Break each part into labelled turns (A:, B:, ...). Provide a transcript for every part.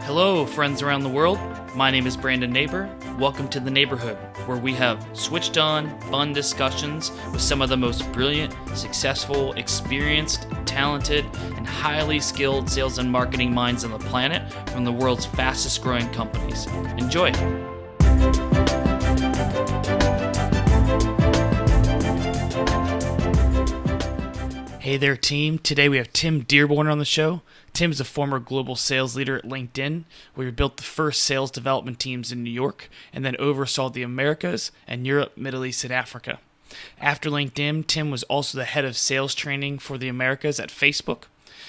A: Hello, friends around the world. My name is Brandon Neighbor. Welcome to the Naberhood, where we have switched on, fun discussions with some of the most brilliant, successful, experienced, talented, and highly skilled sales and marketing minds on the planet from the world's fastest growing companies. Enjoy. Hey there, team. Today we have Tim Dearborn on the show. Tim is a former global sales leader at LinkedIn, where he built the first sales development teams in New York and then oversaw the Americas and Europe, Middle East, and Africa. After LinkedIn, Tim was also the head of sales training for the Americas at Facebook.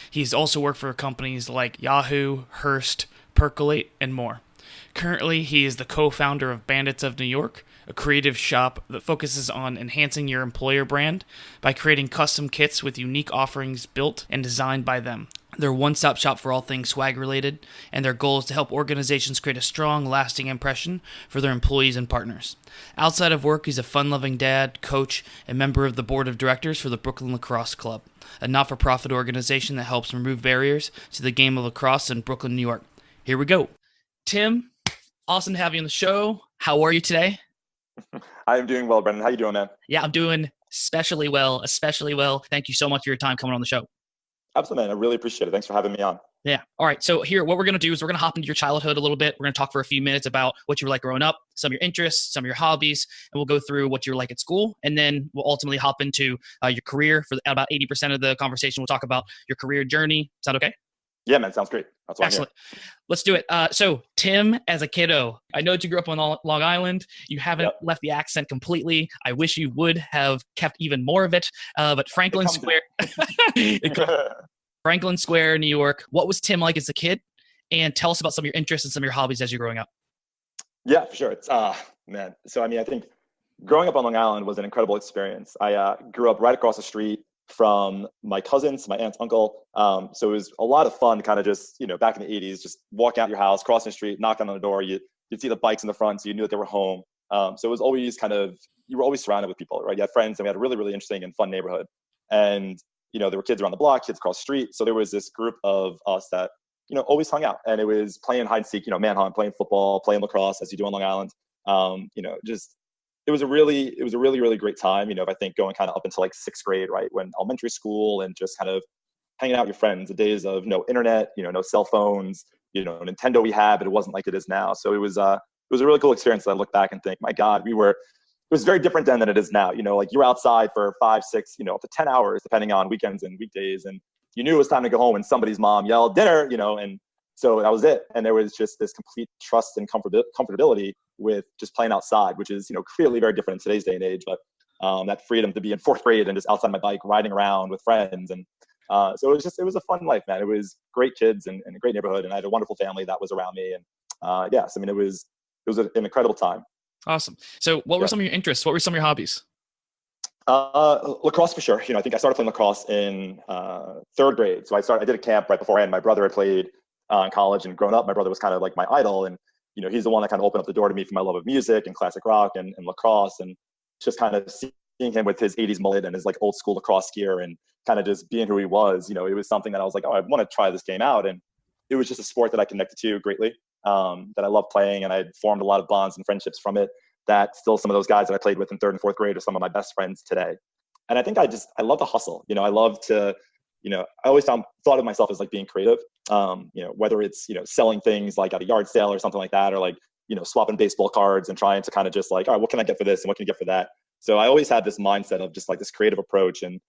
A: He's also worked for companies like Yahoo, Hearst, Percolate, and more. Currently, he is the co-founder of Bandits of New York, a creative shop that focuses on enhancing your employer brand by creating custom kits with unique offerings built and designed by them. They're a one-stop shop for all things swag related, and their goal is to help organizations create a strong, lasting impression for their employees and partners. Outside of work, he's a fun-loving dad, coach, and member of the board of directors for the Brooklyn Lacrosse Club, a not-for-profit organization that helps remove barriers to the game of lacrosse in Brooklyn, New York. Here we go. Tim, awesome to have you on the show. How are you today?
B: I'm doing well, Brendan. How you doing, man?
A: Yeah, I'm doing especially well. Thank you so much for your time coming on the show.
B: Absolutely, man. I really appreciate it. Thanks for having me on.
A: Yeah. All right. So here, what we're going to do is we're going to hop into your childhood a little bit. We're going to talk for a few minutes about what you were like growing up, some of your interests, some of your hobbies, and we'll go through what you were like at school. And then we'll ultimately hop into your career. For about 80% of the conversation, we'll talk about your career journey. Is that okay?
B: Yeah, man. Sounds great. That's why
A: Excellent. Let's do it. So Tim, as a kiddo, I know that you grew up on Long Island. You haven't left the accent completely. I wish you would have kept even more of it. But Franklin Square, Franklin Square, New York. What was Tim like as a kid? And tell us about some of your interests and some of your hobbies as you're growing up.
B: Yeah, for sure. It's man. So I think growing up on Long Island was an incredible experience. I grew up right across the street from my cousins, my aunt's uncle. So it was a lot of fun to kind of just, back in the 80s, just walk out your house, crossing the street, knock on the door. You'd see the bikes in the front, so you knew that they were home. So it was always you were always surrounded with people, right? You had friends, and we had a really, really interesting and fun neighborhood. And, there were kids around the block, kids across the street. So there was this group of us that, always hung out. And it was playing hide and seek, manhunt, playing football, playing lacrosse, as you do on Long Island. It was a really, really great time, I think going kind of up until like sixth grade, right? When elementary school and just kind of hanging out with your friends, the days of no internet, no cell phones, Nintendo we had, but it wasn't like it is now. So it was a really cool experience that I look back and think, my God, it was very different then than it is now. Like you were outside for 5, 6, up to 10 hours, depending on weekends and weekdays. And you knew it was time to go home and somebody's mom yelled dinner, and so that was it. And there was just this complete trust and comfortability with just playing outside, which is, clearly very different in today's day and age. But that freedom to be in fourth grade and just outside my bike, riding around with friends. And so it was a fun life, man. It was great kids and a great neighborhood. And I had a wonderful family that was around me. And it was an incredible time.
A: Awesome. So what were some of your interests? What were some of your hobbies?
B: Lacrosse for sure. I think I started playing lacrosse in third grade. So I did a camp right beforehand. My brother had played in college, and growing up, my brother was kind of like my idol. And, he's the one that kind of opened up the door to me for my love of music and classic rock and lacrosse, and just kind of seeing him with his 80s mullet and his like old school lacrosse gear and kind of just being who he was. It was something that I was like, oh, I want to try this game out. And it was just a sport that I connected to greatly, that I loved playing, and I had formed a lot of bonds and friendships from it that still some of those guys that I played with in third and fourth grade are some of my best friends today. And I think I love the hustle. I love to, I always thought of myself as like being creative, whether it's, selling things like at a yard sale or something like that, or like, swapping baseball cards and trying to kind of just like, all right, what can I get for this and what can I get for that? So I always had this mindset of just like this creative approach and,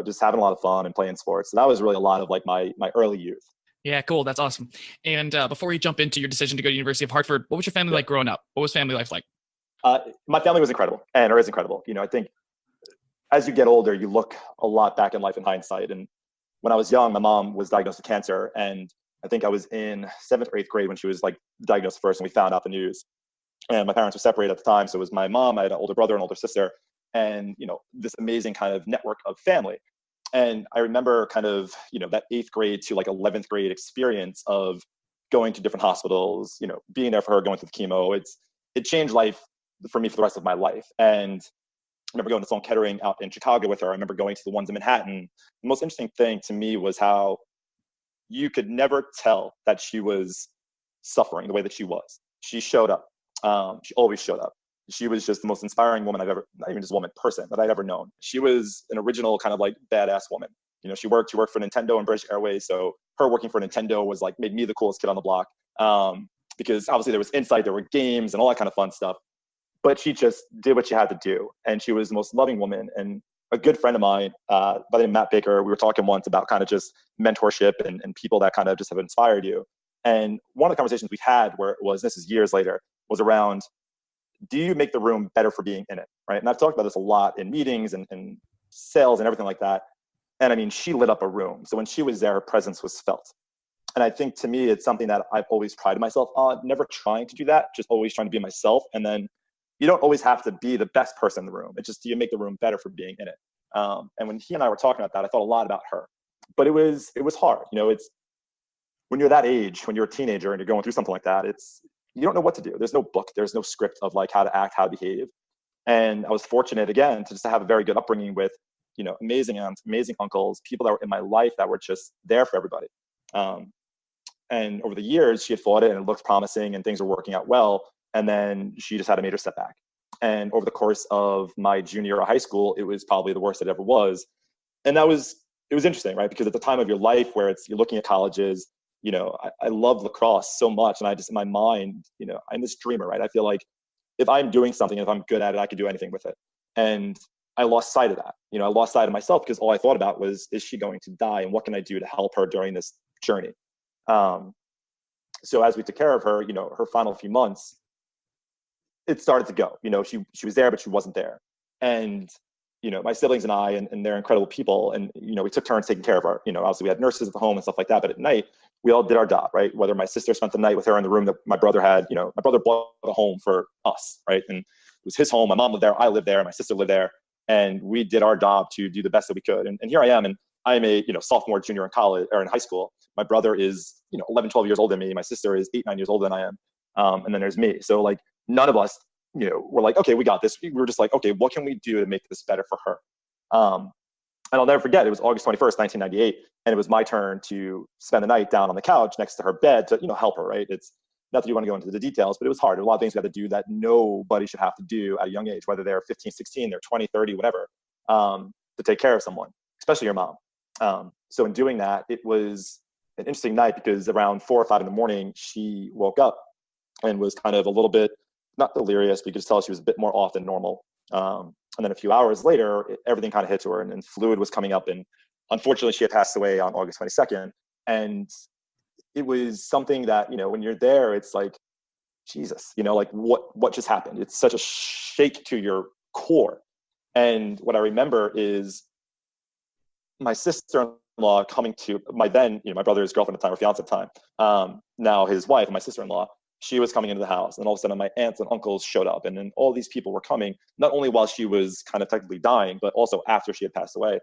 B: just having a lot of fun and playing sports. So that was really a lot of like my early youth.
A: Yeah, cool. That's awesome. And before we jump into your decision to go to University of Hartford, what was your family like growing up? What was family life like?
B: My family was incredible and is incredible. I think as you get older, you look a lot back in life in hindsight. And when I was young, my mom was diagnosed with cancer. And I think I was in 7th or 8th grade when she was like diagnosed first, and we found out the news. And my parents were separated at the time. So it was my mom, I had an older brother and older sister, and, this amazing kind of network of family. And I remember kind of, that 8th grade to like 11th grade experience of going to different hospitals, being there for her, going through the chemo. It changed life for me for the rest of my life. And I remember going to Sloan Kettering out in Chicago with her. I remember going to the ones in Manhattan. The most interesting thing to me was how you could never tell that she was suffering the way that she was. She showed up. She always showed up. She was just the most inspiring woman I've ever, not even just woman, person that I'd ever known. She was an original kind of like badass woman. You know, she worked for Nintendo and British Airways. So her working for Nintendo was like, made me the coolest kid on the block. Because obviously there was insight, there were games and all that kind of fun stuff. But she just did what she had to do. And she was the most loving woman. And a good friend of mine, by the name of Matt Baker, we were talking once about kind of just mentorship and people that kind of just have inspired you. And one of the conversations we had where it was, this is years later, was around, do you make the room better for being in it, right? And I've talked about this a lot in meetings and sales and everything like that. And I mean, she lit up a room. So when she was there, her presence was felt. And I think to me, it's something that I've always prided myself on, never trying to do that, just always trying to be myself. And then you don't always have to be the best person in the room. It's just, do you make the room better for being in it? And when he and I were talking about that, I thought a lot about her. But it was hard. You know, it's when you're that age, when you're a teenager and you're going through something like that, you don't know what to do. There's no book, there's no script of like how to act, how to behave. And I was fortunate again to just have a very good upbringing with, you know, amazing aunts, amazing uncles, people that were in my life that were just there for everybody. And over the years, she had fought it and it looked promising and things were working out well. And then she just had a major setback. And over the course of my junior year of high school, it was probably the worst it ever was. And it was interesting, right? Because at the time of your life where you're looking at colleges, you know, I love lacrosse so much. And I just, in my mind, you know, I'm this dreamer, right? I feel like if I'm doing something, if I'm good at it, I could do anything with it. And I lost sight of that. You know, I lost sight of myself because all I thought about was, is she going to die? And what can I do to help her during this journey? So as we took care of her, you know, her final few months, it started to go. You know, she was there, but she wasn't there. And, you know, my siblings and I, and they're incredible people. And, you know, we took turns taking care of her. You know, obviously we had nurses at the home and stuff like that. But at night, we all did our job, right? Whether my sister spent the night with her in the room that my brother had, you know, my brother bought a home for us, right? And it was his home. My mom lived there. I lived there. My sister lived there. And we did our job to do the best that we could. And here I am. And I'm a, you know, sophomore, junior in college or in high school. My brother is, you know, 11, 12 years older than me. My sister is 8, 9 years older than I am. And then there's me. So like none of us, you know, we're like, okay, we got this. We were just like, okay, what can we do to make this better for her? And I'll never forget, it was August 21st, 1998. And it was my turn to spend the night down on the couch next to her bed to, you know, help her, right? It's not that you want to go into the details, but it was hard. There were a lot of things we had to do that nobody should have to do at a young age, whether they're 15, 16, they're 20, 30, whatever, to take care of someone, especially your mom. So in doing that, it was an interesting night because around 4 or 5 in the morning, she woke up and was kind of a little bit, not delirious, but you could tell she was a bit more off than normal. And then a few hours later, everything kind of hit to her and fluid was coming up. And unfortunately, she had passed away on August 22nd. And it was something that, you know, when you're there, it's like, Jesus, you know, like what just happened? It's such a shake to your core. And what I remember is my sister-in-law coming to my then, you know, my brother's girlfriend at the time, or fiance at the time, now his wife and my sister-in-law, she was coming into the house. And all of a sudden my aunts and uncles showed up. And then all these people were coming, not only while she was kind of technically dying, but also after she had passed away.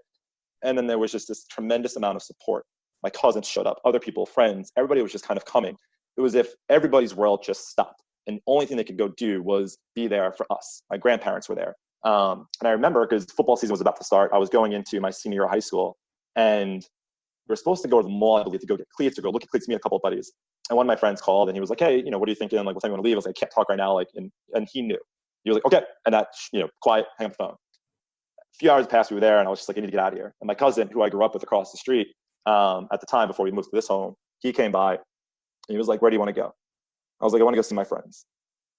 B: And then there was just this tremendous amount of support. My cousins showed up, other people, friends, everybody was just kind of coming. It was as if everybody's world just stopped. And the only thing they could go do was be there for us. My grandparents were there. And I remember because football season was about to start, I was going into my senior year of high school and we were supposed to go to the mall, I believe, to go get cleats or go look at cleats, me and a couple of buddies. And one of my friends called and he was like, hey, you know, what are you thinking? Like, what time you want to leave? I was like, I can't talk right now. Like, and he knew. He was like, okay. And that, you know, quiet, hang up the phone. A few hours passed, we were there and I was just like, I need to get out of here. And my cousin, who I grew up with across the street at the time before we moved to this home, he came by and he was like, where do you want to go? I was like, I want to go see my friends.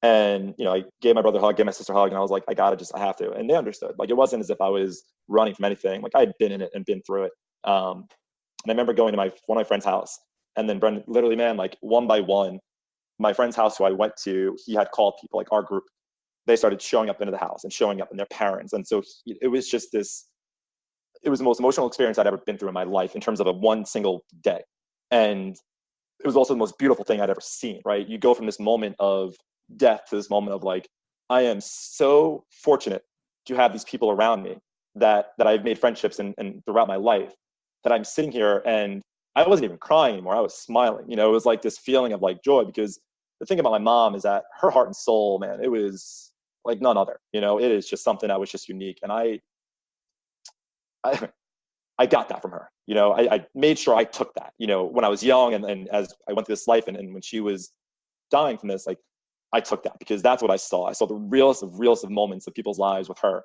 B: And, you know, I gave my brother a hug, gave my sister a hug, and I was like, I have to. And they understood. Like, it wasn't as if I was running from anything. Like, I had been in it and been through it. And I remember going to one of my friend's house. And then Brendan, literally, man, like one by one, my friend's house who I went to, he had called people, like our group. They started showing up into the house and showing up in their parents. And so it was just it was the most emotional experience I'd ever been through in my life in terms of one single day. And it was also the most beautiful thing I'd ever seen, right? You go from this moment of death to this moment of like, I am so fortunate to have these people around me that I've made friendships and throughout my life, that I'm sitting here and I wasn't even crying anymore. I was smiling. You know, it was like this feeling of like joy, because the thing about my mom is that her heart and soul, man, it was like none other. You know, it is just something that was just unique. And I got that from her. You know, I made sure I took that, you know, when I was young and as I went through this life and when she was dying from this. Like, I took that because that's what I saw. I saw the realest of moments of people's lives with her.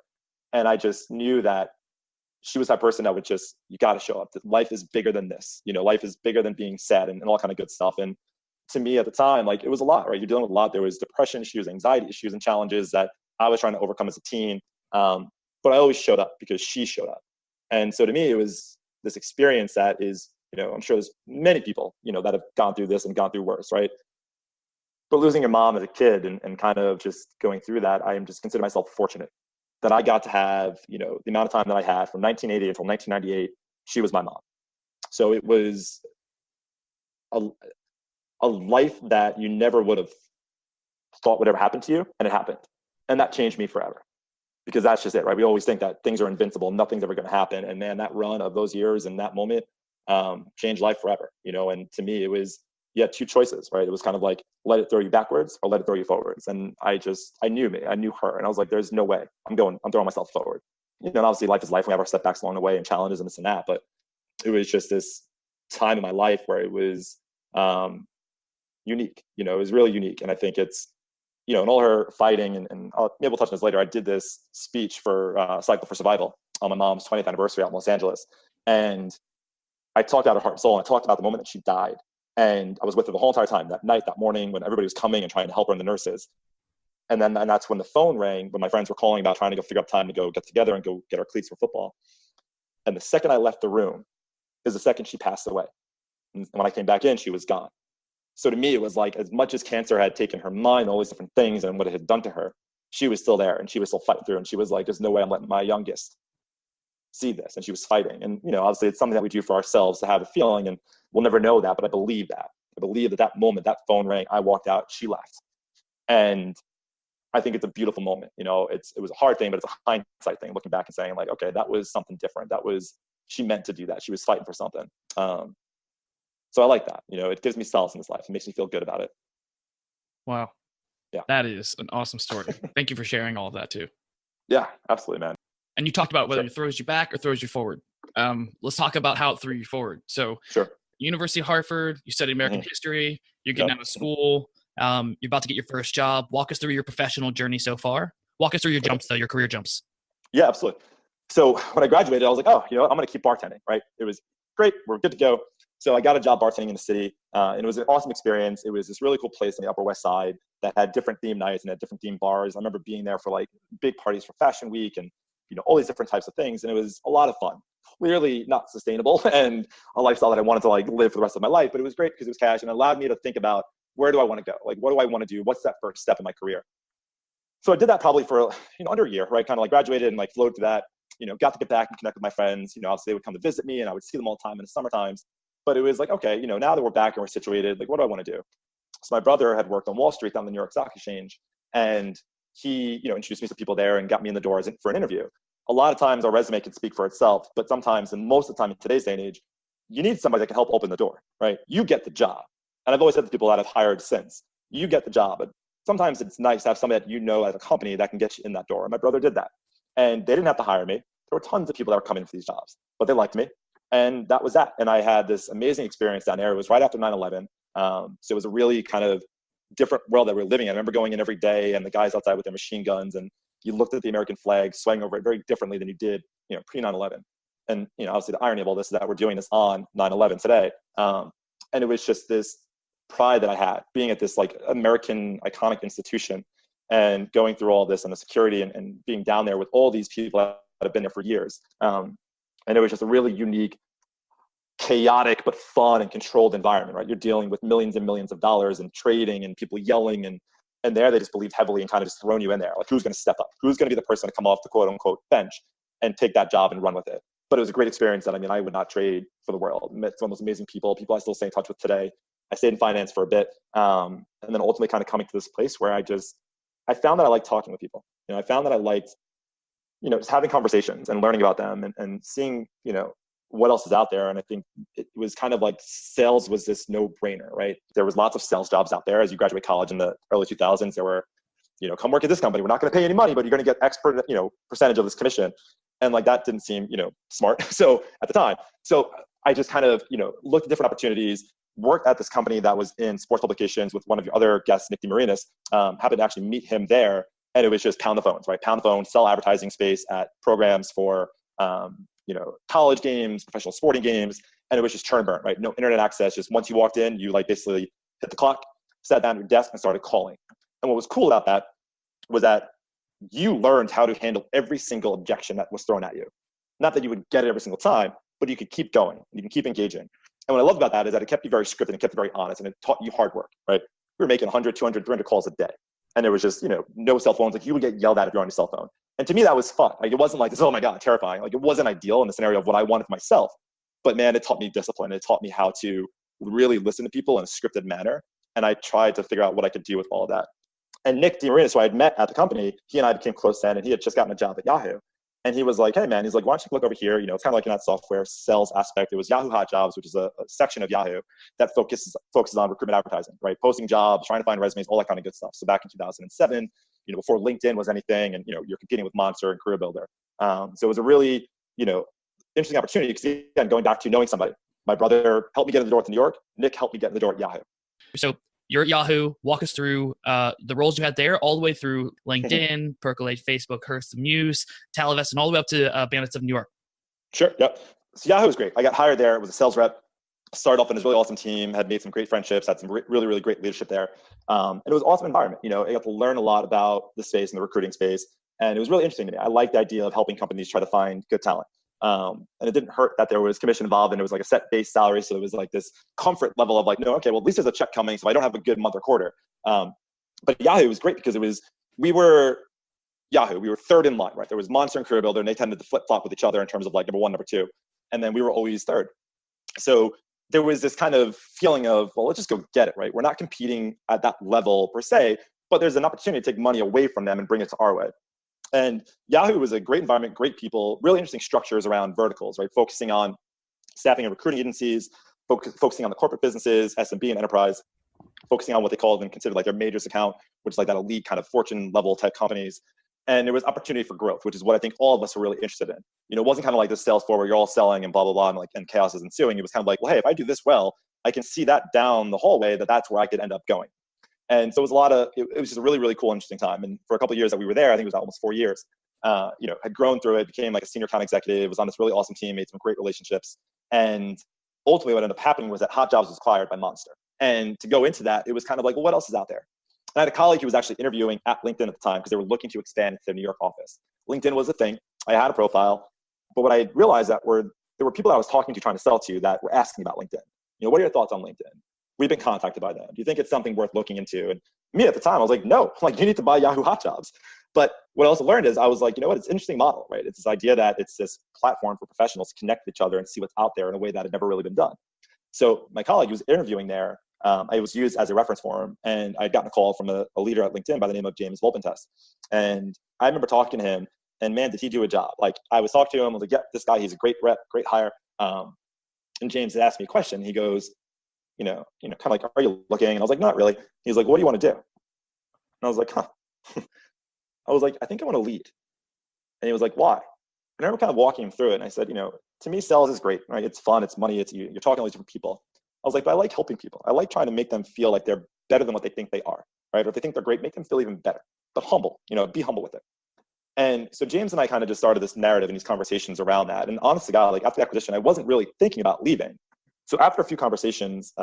B: And I just knew that she was that person that would just, you got to show up. That life is bigger than this. You know, life is bigger than being sad and all kind of good stuff. And to me at the time, like, it was a lot, right? You're dealing with a lot. There was depression issues, anxiety issues, and challenges that I was trying to overcome as a teen. But I always showed up because she showed up. And so to me, it was this experience that is, you know, I'm sure there's many people, you know, that have gone through this and gone through worse, right? But losing your mom as a kid and kind of just going through that, I am just consider myself fortunate that I got to have, you know, the amount of time that I had from 1980 until 1998, she was my mom. So it was a life that you never would have thought would ever happen to you, and it happened. And that changed me forever. Because that's just it, right? We always think that things are invincible, nothing's ever going to happen. And man, that run of those years and that moment changed life forever, you know? And to me, it was, you had two choices, right? It was kind of like, let it throw you backwards or let it throw you forwards. And I knew me, I knew her. And I was like, there's no way I'm throwing myself forward. You know, and obviously life is life. We have our setbacks along the way and challenges and this and that, but it was just this time in my life where it was unique, you know, it was really unique. And I think it's, you know, and all her fighting, and maybe we'll touch on this later. I did this speech for Cycle for Survival on my mom's 20th anniversary out in Los Angeles. And I talked out her heart and soul, and I talked about the moment that she died. And I was with her the whole entire time, that night, that morning, when everybody was coming and trying to help her and the nurses. And that's when the phone rang, when my friends were calling about trying to go figure out time to go get together and go get our cleats for football. And the second I left the room is the second she passed away. And when I came back in, she was gone. So to me, it was like, as much as cancer had taken her mind, all these different things and what it had done to her, she was still there and she was still fighting through. And she was like, there's no way I'm letting my youngest see this. And she was fighting. And, you know, obviously it's something that we do for ourselves to have a feeling, and we'll never know that. But I believe that. I believe that moment, that phone rang, I walked out, she left. And I think it's a beautiful moment. You know, it was a hard thing, but it's a hindsight thing, looking back and saying like, okay, that was something different. She meant to do that. She was fighting for something. So I like that. You know, it gives me solace in this life. It makes me feel good about it.
A: Wow.
B: Yeah.
A: That is an awesome story. Thank you for sharing all of that too.
B: Yeah, absolutely, man.
A: And you talked about whether it throws you back or throws you forward. Let's talk about how it threw you forward. So
B: sure.
A: University of Hartford, you studied American history, you're getting out of school, you're about to get your first job. Walk us through your professional journey so far. Walk us through your jumps though, your career jumps.
B: Yeah, absolutely. So when I graduated, I was like, oh, you know what? I'm going to keep bartending, right? It was great. We're good to go. So I got a job bartending in the city, and it was an awesome experience. It was this really cool place on the Upper West Side that had different theme nights and had different theme bars. I remember being there for like big parties for Fashion Week and, you know, all these different types of things. And it was a lot of fun. Clearly not sustainable and a lifestyle that I wanted to like live for the rest of my life, but it was great because it was cash and it allowed me to think about, where do I want to go? Like, what do I want to do? What's that first step in my career? So I did that probably for, you know, under a year, right? Kind of like graduated and like flowed through that, you know, got to get back and connect with my friends. You know, obviously they would come to visit me and I would see them all the time in the summer times. But it was like, okay, you know, now that we're back and we're situated, like, what do I want to do? So my brother had worked on Wall Street down the New York Stock Exchange, and he, you know, introduced me to people there and got me in the doors for an interview. A lot of times our resume can speak for itself, but sometimes, and most of the time in today's day and age, you need somebody that can help open the door, right? You get the job. And I've always said to people that I've hired since, you get the job. But sometimes it's nice to have somebody that you know at a company that can get you in that door. And my brother did that. And they didn't have to hire me. There were tons of people that were coming for these jobs, but they liked me. And that was that. And I had this amazing experience down there. It was right after 9/11. So it was a really kind of different world that we were living in. I remember going in every day and the guys outside with their machine guns, and you looked at the American flag swaying over it very differently than you did, you know, pre 9/11. And, you know, obviously the irony of all this is that we're doing this on 9/11 today. And it was just this pride that I had being at this like American iconic institution and going through all this and the security and being down there with all these people that have been there for years. And it was just a really unique, chaotic, but fun and controlled environment, right? You're dealing with millions and millions of dollars and trading and people yelling. And there they just believed heavily and kind of just thrown you in there. Like, who's going to step up? Who's going to be the person to come off the quote unquote bench and take that job and run with it? But it was a great experience that, I mean, I would not trade for the world. I met some of those amazing people I still stay in touch with today. I stayed in finance for a bit. And then ultimately kind of coming to this place where I found that I liked talking with people. You know, I found that I liked, you know, just having conversations and learning about them and seeing, you know, what else is out there. And I think it was kind of like sales was this no-brainer, right? There was lots of sales jobs out there as you graduate college in the early 2000s. There were, you know, come work at this company. We're not going to pay any money, but you're going to get X percentage of this commission. And like, that didn't seem, you know, smart. So at the time, so I just kind of, you know, looked at different opportunities, worked at this company that was in sports publications with one of your other guests, Nick DeMarinis. Happened to actually meet him there. And it was just pound the phones, right? Pound the phone, sell advertising space at programs for, college games, professional sporting games. And it was just churn and burn, right? No internet access. Just once you walked in, you like basically hit the clock, sat down at your desk and started calling. And what was cool about that was that you learned how to handle every single objection that was thrown at you. Not that you would get it every single time, but you could keep going. You can keep engaging. And what I love about that is that it kept you very scripted and kept you very honest, and it taught you hard work, right? We were making 100, 200, 300 calls a day. And there was just, no cell phones. Like, you would get yelled at if you're on your cell phone. And to me, that was fun. Like, it wasn't like this, oh my God, terrifying. Like, it wasn't ideal in the scenario of what I wanted for myself. But man, it taught me discipline. It taught me how to really listen to people in a scripted manner. And I tried to figure out what I could do with all of that. And Nick DeMarinis, who I had met at the company, he and I became close then, and he had just gotten a job at Yahoo. And he was like, hey man, he's like, why don't you look over here? It's kind of like in that software sales aspect. It was Yahoo Hot Jobs, which is a section of Yahoo that focuses on recruitment advertising, right? Posting jobs, trying to find resumes, all that kind of good stuff. So back in 2007, before LinkedIn was anything, and you're competing with Monster and Career Builder. So it was a really, interesting opportunity, because again, going back to knowing somebody. My brother helped me get in the door to New York. Nick helped me get in the door at Yahoo.
A: So you're at Yahoo. Walk us through the roles you had there, all the way through LinkedIn, Percolate, Facebook, Hearst Muse, Talavest, and all the way up to Bandits of New York.
B: Sure. Yep. So Yahoo was great. I got hired there. Was a sales rep. Started off in this really awesome team. Had made some great friendships. Had some really, really great leadership there. And it was an awesome environment. I got to learn a lot about the space and the recruiting space. And it was really interesting to me. I liked the idea of helping companies try to find good talent. And it didn't hurt that there was commission involved, and it was like a set base salary. So it was like this comfort level of like, no, okay, well, at least there's a check coming, so I don't have a good month or quarter. But Yahoo was great because we were Yahoo. We were third in line, right? There was Monster and Career Builder, and they tended to flip flop with each other in terms of like number one, number two. And then we were always third. So there was this kind of feeling of, well, let's just go get it, right? We're not competing at that level per se, but there's an opportunity to take money away from them and bring it to our way. And Yahoo was a great environment, great people, really interesting structures around verticals, right? Focusing on staffing and recruiting agencies, focusing on the corporate businesses, SMB and enterprise, focusing on what they called and considered like their majors account, which is like that elite kind of Fortune level type companies. And there was opportunity for growth, which is what I think all of us were really interested in. It wasn't kind of like this sales floor where you're all selling and blah, blah, blah, and chaos is ensuing. It was kind of like, well, hey, if I do this well, I can see that down the hallway that's where I could end up going. And so it was it was just a really, really cool, interesting time. And for a couple of years that we were there, I think it was almost 4 years, had grown through it, became like a senior account executive, was on this really awesome team, made some great relationships. And ultimately what ended up happening was that Hot Jobs was acquired by Monster. And to go into that, it was kind of like, well, what else is out there? And I had a colleague who was actually interviewing at LinkedIn at the time because they were looking to expand into their New York office. LinkedIn was a thing. I had a profile. But what I realized there were people I was talking to trying to sell to that were asking about LinkedIn. What are your thoughts on LinkedIn? We've been contacted by them. Do you think it's something worth looking into? And me at the time, I was like, no, like you need to buy Yahoo Hot Jobs. But what I also learned is I was like, what? It's an interesting model, right? It's this idea that it's this platform for professionals to connect with each other and see what's out there in a way that had never really been done. So my colleague was interviewing there. I was used as a reference for him, and I'd gotten a call from a leader at LinkedIn by the name of James Volpentest. And I remember talking to him, and man, did he do a job. Like I was talking to him, I was like, yeah, this guy, he's a great rep, great hire. And James had asked me a question. He goes, kind of like, are you looking? And I was like, not really. He's like, what do you want to do? And I was like, huh. I was like, I think I want to lead. And he was like, why? And I remember kind of walking him through it. And I said, to me, sales is great, right? It's fun. It's money. You're talking to all these different people. I was like, but I like helping people. I like trying to make them feel like they're better than what they think they are, right? Or if they think they're great, make them feel even better, but humble, be humble with it. And so James and I kind of just started this narrative and these conversations around that. And honest to God, like after the acquisition, I wasn't really thinking about leaving. So after a few conversations,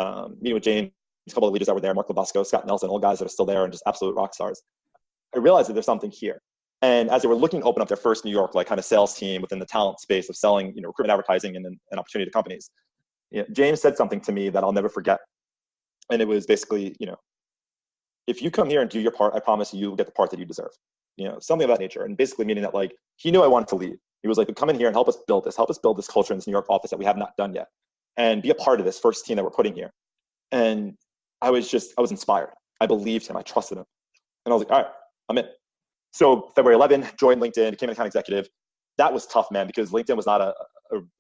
B: meeting with James, a couple of leaders that were there, Mark Labasco, Scott Nelson, all guys that are still there and just absolute rock stars, I realized that there's something here. And as they were looking to open up their first New York, like kind of sales team within the talent space of selling, recruitment advertising and an opportunity to companies, James said something to me that I'll never forget. And it was basically, if you come here and do your part, I promise you'll get the part that you deserve, something of that nature. And basically meaning that like, he knew I wanted to lead. He was like, come in here and help us build this culture in this New York office that we have not done yet, and be a part of this first team that we're putting here. And I was inspired. I believed him. I trusted him. And I was like, all right, I'm in. So February 11, joined LinkedIn, became an account executive. That was tough, man, because LinkedIn was not a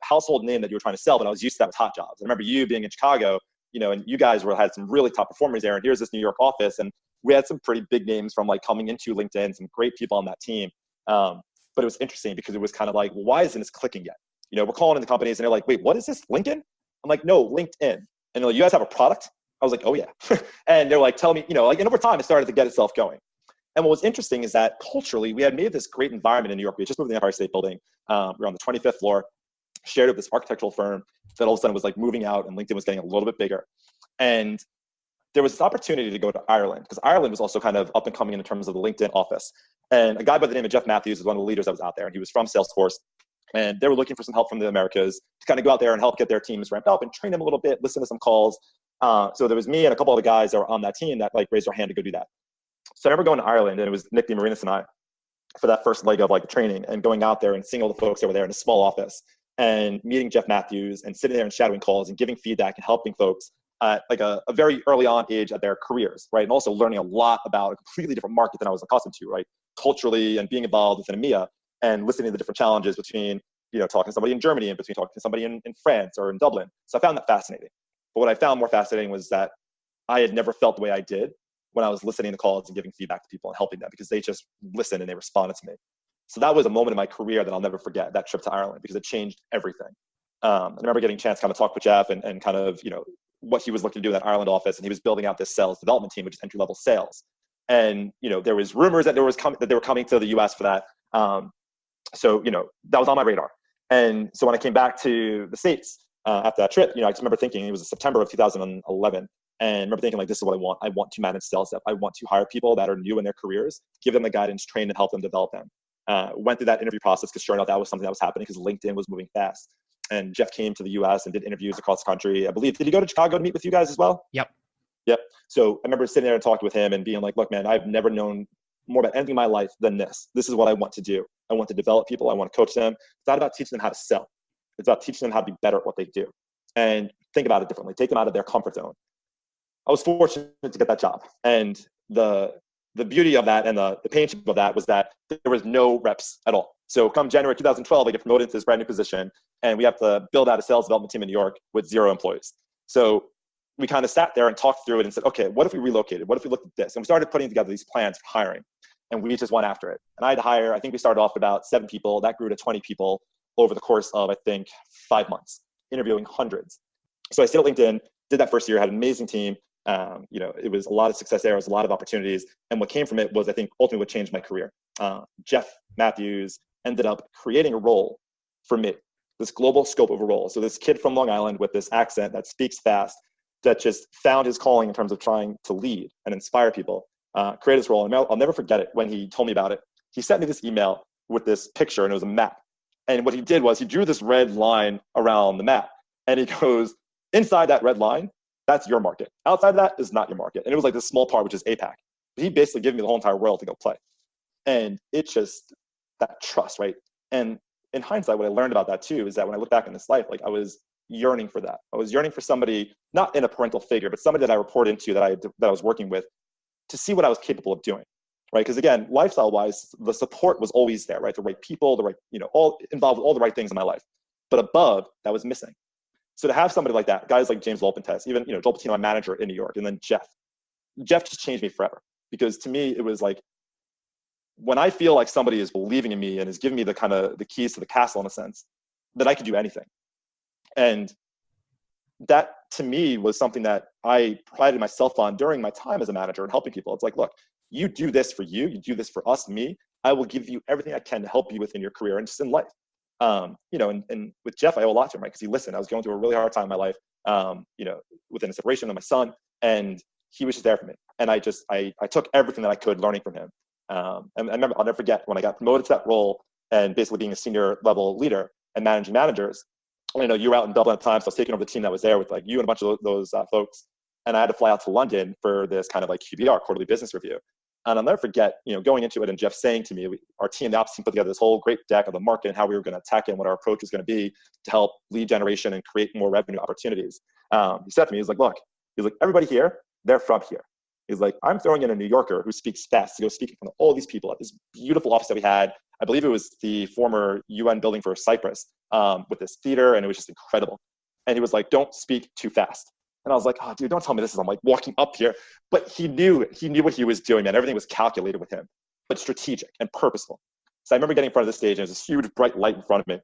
B: household name that you were trying to sell, but I was used to that with Hot Jobs. I remember you being in Chicago, and you guys had some really top performers there. And here's this New York office. And we had some pretty big names from like coming into LinkedIn, some great people on that team. But it was interesting because it was kind of like, well, why isn't this clicking yet? We're calling into companies and they're like, wait, what is this, LinkedIn? I'm like, no, LinkedIn. And they're like, you guys have a product? I was like, oh yeah. And they're like, tell me, and over time it started to get itself going. And what was interesting is that culturally, we had made this great environment in New York. We had just moved to the Empire State Building. We were on the 25th floor, shared with this architectural firm that all of a sudden was like moving out, and LinkedIn was getting a little bit bigger. And there was this opportunity to go to Ireland, because Ireland was also kind of up and coming in terms of the LinkedIn office. And a guy by the name of Jeff Matthews was one of the leaders that was out there, and he was from Salesforce. And they were looking for some help from the Americas to kind of go out there and help get their teams ramped up and train them a little bit, listen to some calls. So there was me and a couple other guys that were on that team that like raised their hand to go do that. So I remember going to Ireland, and it was Nick DeMarinis and I for that first leg of like the training, and going out there and seeing all the folks that were there in a small office and meeting Jeff Matthews and sitting there and shadowing calls and giving feedback and helping folks at like a very early on age of their careers, right? And also learning a lot about a completely different market than I was accustomed to, right? Culturally, and being involved within EMEA and listening to the different challenges between, talking to somebody in Germany and between talking to somebody in France or in Dublin. So I found that fascinating. But what I found more fascinating was that I had never felt the way I did when I was listening to calls and giving feedback to people and helping them, because they just listened and they responded to me. So that was a moment in my career that I'll never forget, that trip to Ireland, because it changed everything. I remember getting a chance to kind of talk with Jeff and kind of, what he was looking to do in that Ireland office. And he was building out this sales development team, which is entry-level sales. And, there was rumors that they were coming to the US for that. So, that was on my radar. And so when I came back to the States after that trip, I just remember thinking, it was September of 2011. And I remember thinking, like, this is what I want. I want to manage sales staff. I want to hire people that are new in their careers, give them the guidance, train and help them develop them. Went through that interview process because sure enough, that was something that was happening because LinkedIn was moving fast. And Jeff came to the US and did interviews across the country. I believe, did he go to Chicago to meet with you guys as well?
A: Yep.
B: So I remember sitting there and talking with him and being like, look, man, I've never known more about anything in my life than this. This is what I want to do. I want to develop people. I want to coach them. It's not about teaching them how to sell. It's about teaching them how to be better at what they do and think about it differently, take them out of their comfort zone. I was fortunate to get that job. And the beauty of that and the painting of that was that there was no reps at all. So come January 2012, I get promoted to this brand new position, and we have to build out a sales development team in New York with 0 employees. So we kind of sat there and talked through it and said, okay, what if we relocated? What if we looked at this? And we started putting together these plans for hiring, and we just went after it. And I had to hire, I think we started off with about 7 people. That grew to 20 people over the course of, I think, 5 months, interviewing hundreds. So I stayed at LinkedIn, did that first year, had an amazing team. It was a lot of success there. It was a lot of opportunities. And what came from it was, I think, ultimately what changed my career. Jeff Matthews ended up creating a role for me, this global scope of a role. So this kid from Long Island with this accent that speaks fast, that just found his calling in terms of trying to lead and inspire people, create this role. And I'll never forget it when he told me about it. He sent me this email with this picture, and it was a map. And what he did was he drew this red line around the map. And he goes, inside that red line, that's your market. Outside of that is not your market. And it was like this small part, which is APAC. But he basically gave me the whole entire world to go play. And it's just that trust, right? And in hindsight, what I learned about that too is that when I look back in this life, like I was yearning for that. I was yearning for somebody, not in a parental figure, but somebody that I reported into, that I was working with, to see what I was capable of doing, right? Because again, lifestyle-wise, the support was always there, right? The right people, the right, all involved with all the right things in my life. But above, that was missing. So to have somebody like that, guys like James Lopentez, even, Joel Patino, my manager in New York, and then Jeff just changed me forever. Because to me, it was like, when I feel like somebody is believing in me and is giving me the kind of the keys to the castle in a sense, that I could do anything. And that to me was something that I prided myself on during my time as a manager and helping people. It's like, look, you do this for you do this for us, me. I will give you everything I can to help you within your career and just in life. And with Jeff, I owe a lot to him, right? Because he listened. I was going through a really hard time in my life, within a separation of my son, and he was just there for me. And I took everything that I could learning from him. And I remember, I'll never forget when I got promoted to that role and basically being a senior level leader and managing managers. You were out in Dublin at the time, so I was taking over the team that was there with like you and a bunch of those folks. And I had to fly out to London for this kind of like QBR, quarterly business review. And I'll never forget, going into it and Jeff saying to me, our team, the ops team, put together this whole great deck of the market and how we were going to attack it and what our approach was going to be to help lead generation and create more revenue opportunities. He said to me, he's like, look, everybody here, they're from here. He's like, I'm throwing in a New Yorker who speaks fast to go speak in front of all these people at this beautiful office that we had. I believe it was the former UN building for Cyprus, with this theater, and it was just incredible. And he was like, don't speak too fast. And I was like, oh, dude, don't tell me this as I'm like walking up here. But he knew what he was doing, man. Everything was calculated with him, but strategic and purposeful. So I remember getting in front of the stage, and there's this huge bright light in front of me.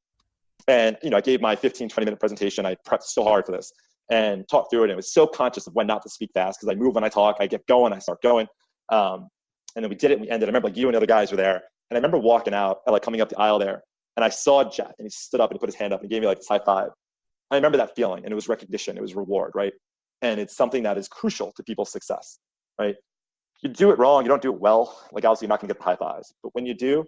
B: And, I gave my 15, 20-minute presentation. I prepped so hard for this. and talk through it. And I was so conscious of when not to speak fast, because I move when I talk, I get going, I start going. And then we did it and we ended. I remember like you and the other guys were there. And I remember walking out, like coming up the aisle there, and I saw Jeff, and he stood up and he put his hand up and gave me like this high five. I remember that feeling, and it was recognition, it was reward, right? And it's something that is crucial to people's success, right? You do it wrong, you don't do it well, like obviously you're not gonna get the high fives. But when you do,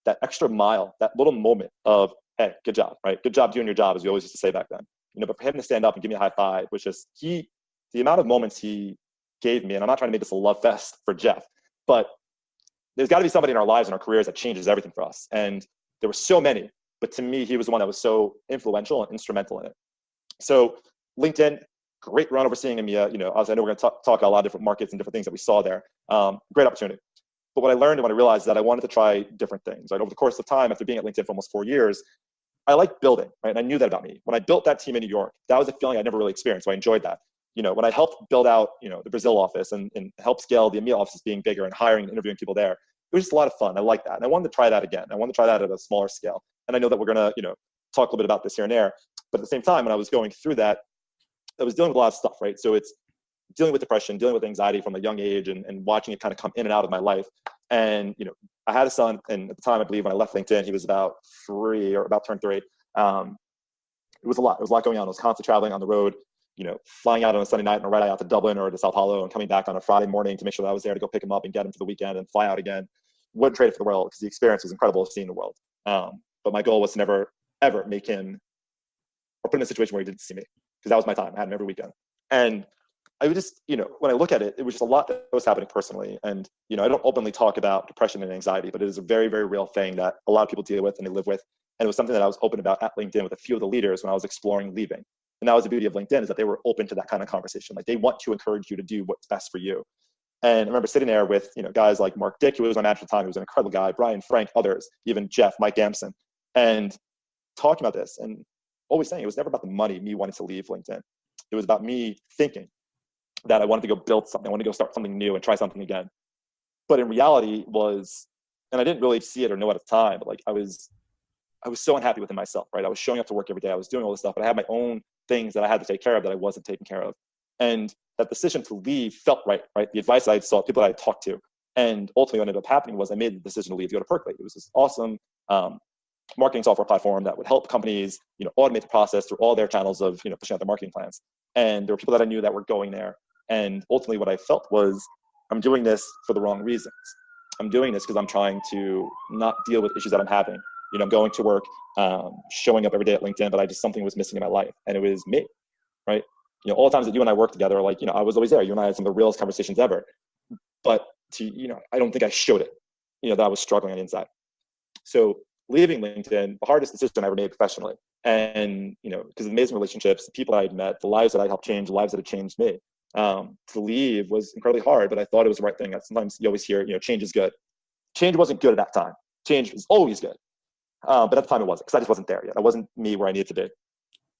B: that extra mile, that little moment of, hey, good job, right? Good job doing your job, as we always used to say back then. But for him to stand up and give me a high five was just, the amount of moments he gave me, and I'm not trying to make this a love fest for Jeff, but there's got to be somebody in our lives and our careers that changes everything for us. And there were so many, but to me, he was the one that was so influential and instrumental in it. So LinkedIn, great run overseeing EMEA. As I know we're going to talk about a lot of different markets and different things that we saw there. Great opportunity. But what I learned and what I realized is that I wanted to try different things. Right? Over the course of time, after being at LinkedIn for almost 4 years, I like building, right? And I knew that about me. When I built that team in New York, that was a feeling I never really experienced. So I enjoyed that. When I helped build out, the Brazil office and help scale the EMEA offices being bigger and hiring and interviewing people there, it was just a lot of fun. I like that. And I wanted to try that again. I wanted to try that at a smaller scale. And I know that we're going to, talk a little bit about this here and there. But at the same time, when I was going through that, I was dealing with a lot of stuff, right? So it's dealing with depression, dealing with anxiety from a young age, and watching it kind of come in and out of my life. And, I had a son, and at the time, I believe when I left LinkedIn, he was about 3 or about turned 3. It was a lot. There was a lot going on. I was constantly traveling on the road, flying out on a Sunday night and a red eye out to Dublin or to Sao Paulo, and coming back on a Friday morning to make sure that I was there to go pick him up and get him for the weekend and fly out again. Wouldn't trade it for the world, because the experience was incredible of seeing the world. But my goal was to never, ever make him or put him in a situation where he didn't see me, because that was my time. I had him every weekend. And I would just, when I look at it, it was just a lot that was happening personally. And, I don't openly talk about depression and anxiety, but it is a very, very real thing that a lot of people deal with and they live with. And it was something that I was open about at LinkedIn with a few of the leaders when I was exploring leaving. And that was the beauty of LinkedIn, is that they were open to that kind of conversation. Like, they want to encourage you to do what's best for you. And I remember sitting there with, guys like Mark Dick, who was my manager at the time, who was an incredible guy, Brian Frank, others, even Jeff, Mike Gamson, and talking about this and always saying it was never about the money, me wanting to leave LinkedIn. It was about me thinking that I wanted to go build something. I wanted to go start something new and try something again. But in reality was, and I didn't really see it or know it at the time, but like I was so unhappy within myself, right? I was showing up to work every day. I was doing all this stuff, but I had my own things that I had to take care of that I wasn't taking care of. And that decision to leave felt right? The advice I saw, people that I talked to. And ultimately what ended up happening was I made the decision to leave to go to Percolate. It was this awesome marketing software platform that would help companies, automate the process through all their channels of, pushing out their marketing plans. And there were people that I knew that were going there. And ultimately what I felt was, I'm doing this for the wrong reasons. I'm doing this because I'm trying to not deal with issues that I'm having. I'm going to work, showing up every day at LinkedIn, but something was missing in my life, and it was me, right? All the times that you and I worked together, like, I was always there. You and I had some of the realest conversations ever. But I don't think I showed it, that I was struggling on the inside. So leaving LinkedIn, the hardest decision I ever made professionally. And, because of the amazing relationships, the people I had met, the lives that I helped change, the lives that had changed me. To leave was incredibly hard, but I thought it was the right thing. Sometimes you always hear, change is good. Change wasn't good at that time. Change was always good. But at the time it wasn't, because I just wasn't there yet. I wasn't me where I needed to be.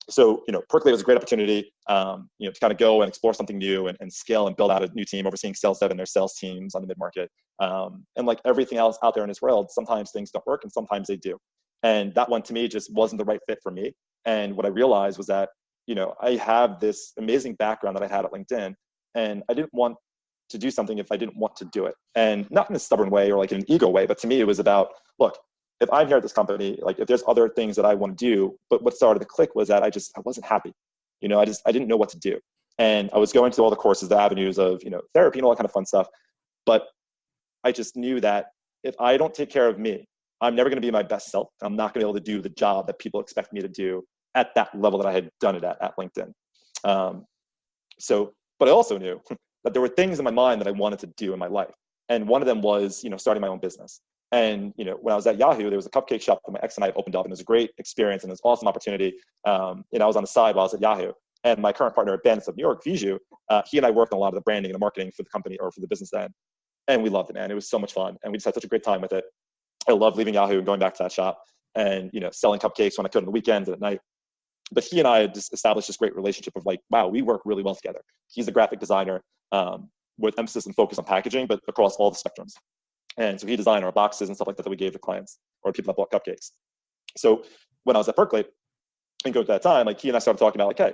B: So, Percolate was a great opportunity, to kind of go and explore something new and scale and build out a new team, overseeing sales dev and their sales teams on the mid-market. And like everything else out there in this world, sometimes things don't work and sometimes they do. And that one to me just wasn't the right fit for me. And what I realized was that, I have this amazing background that I had at LinkedIn, and I didn't want to do something if I didn't want to do it. And not in a stubborn way or like in an ego way, but to me it was about, look, if I'm here at this company, like if there's other things that I want to do, but what started to click was that I wasn't happy. I didn't know what to do. And I was going to all the courses, the avenues of, therapy and all that kind of fun stuff. But I just knew that if I don't take care of me, I'm never going to be my best self. I'm not going to be able to do the job that people expect me to do at that level that I had done it at LinkedIn. But I also knew that there were things in my mind that I wanted to do in my life. And one of them was, starting my own business. And, when I was at Yahoo, there was a cupcake shop that my ex and I opened up, and it was a great experience and it was an awesome opportunity. I was on the side while I was at Yahoo. And my current partner at Bandits of New York, Viju, he and I worked on a lot of the branding and the marketing for the company or for the business then. And we loved it, man. It was so much fun. And we just had such a great time with it. I loved leaving Yahoo and going back to that shop and, selling cupcakes when I could on the weekends and at night. But he and I had just established this great relationship of like, wow, we work really well together. He's a graphic designer with emphasis and focus on packaging, but across all the spectrums. And so he designed our boxes and stuff like that we gave to clients or people that bought cupcakes. So when I was at Percolate and going to that time, like he and I started talking about like, hey,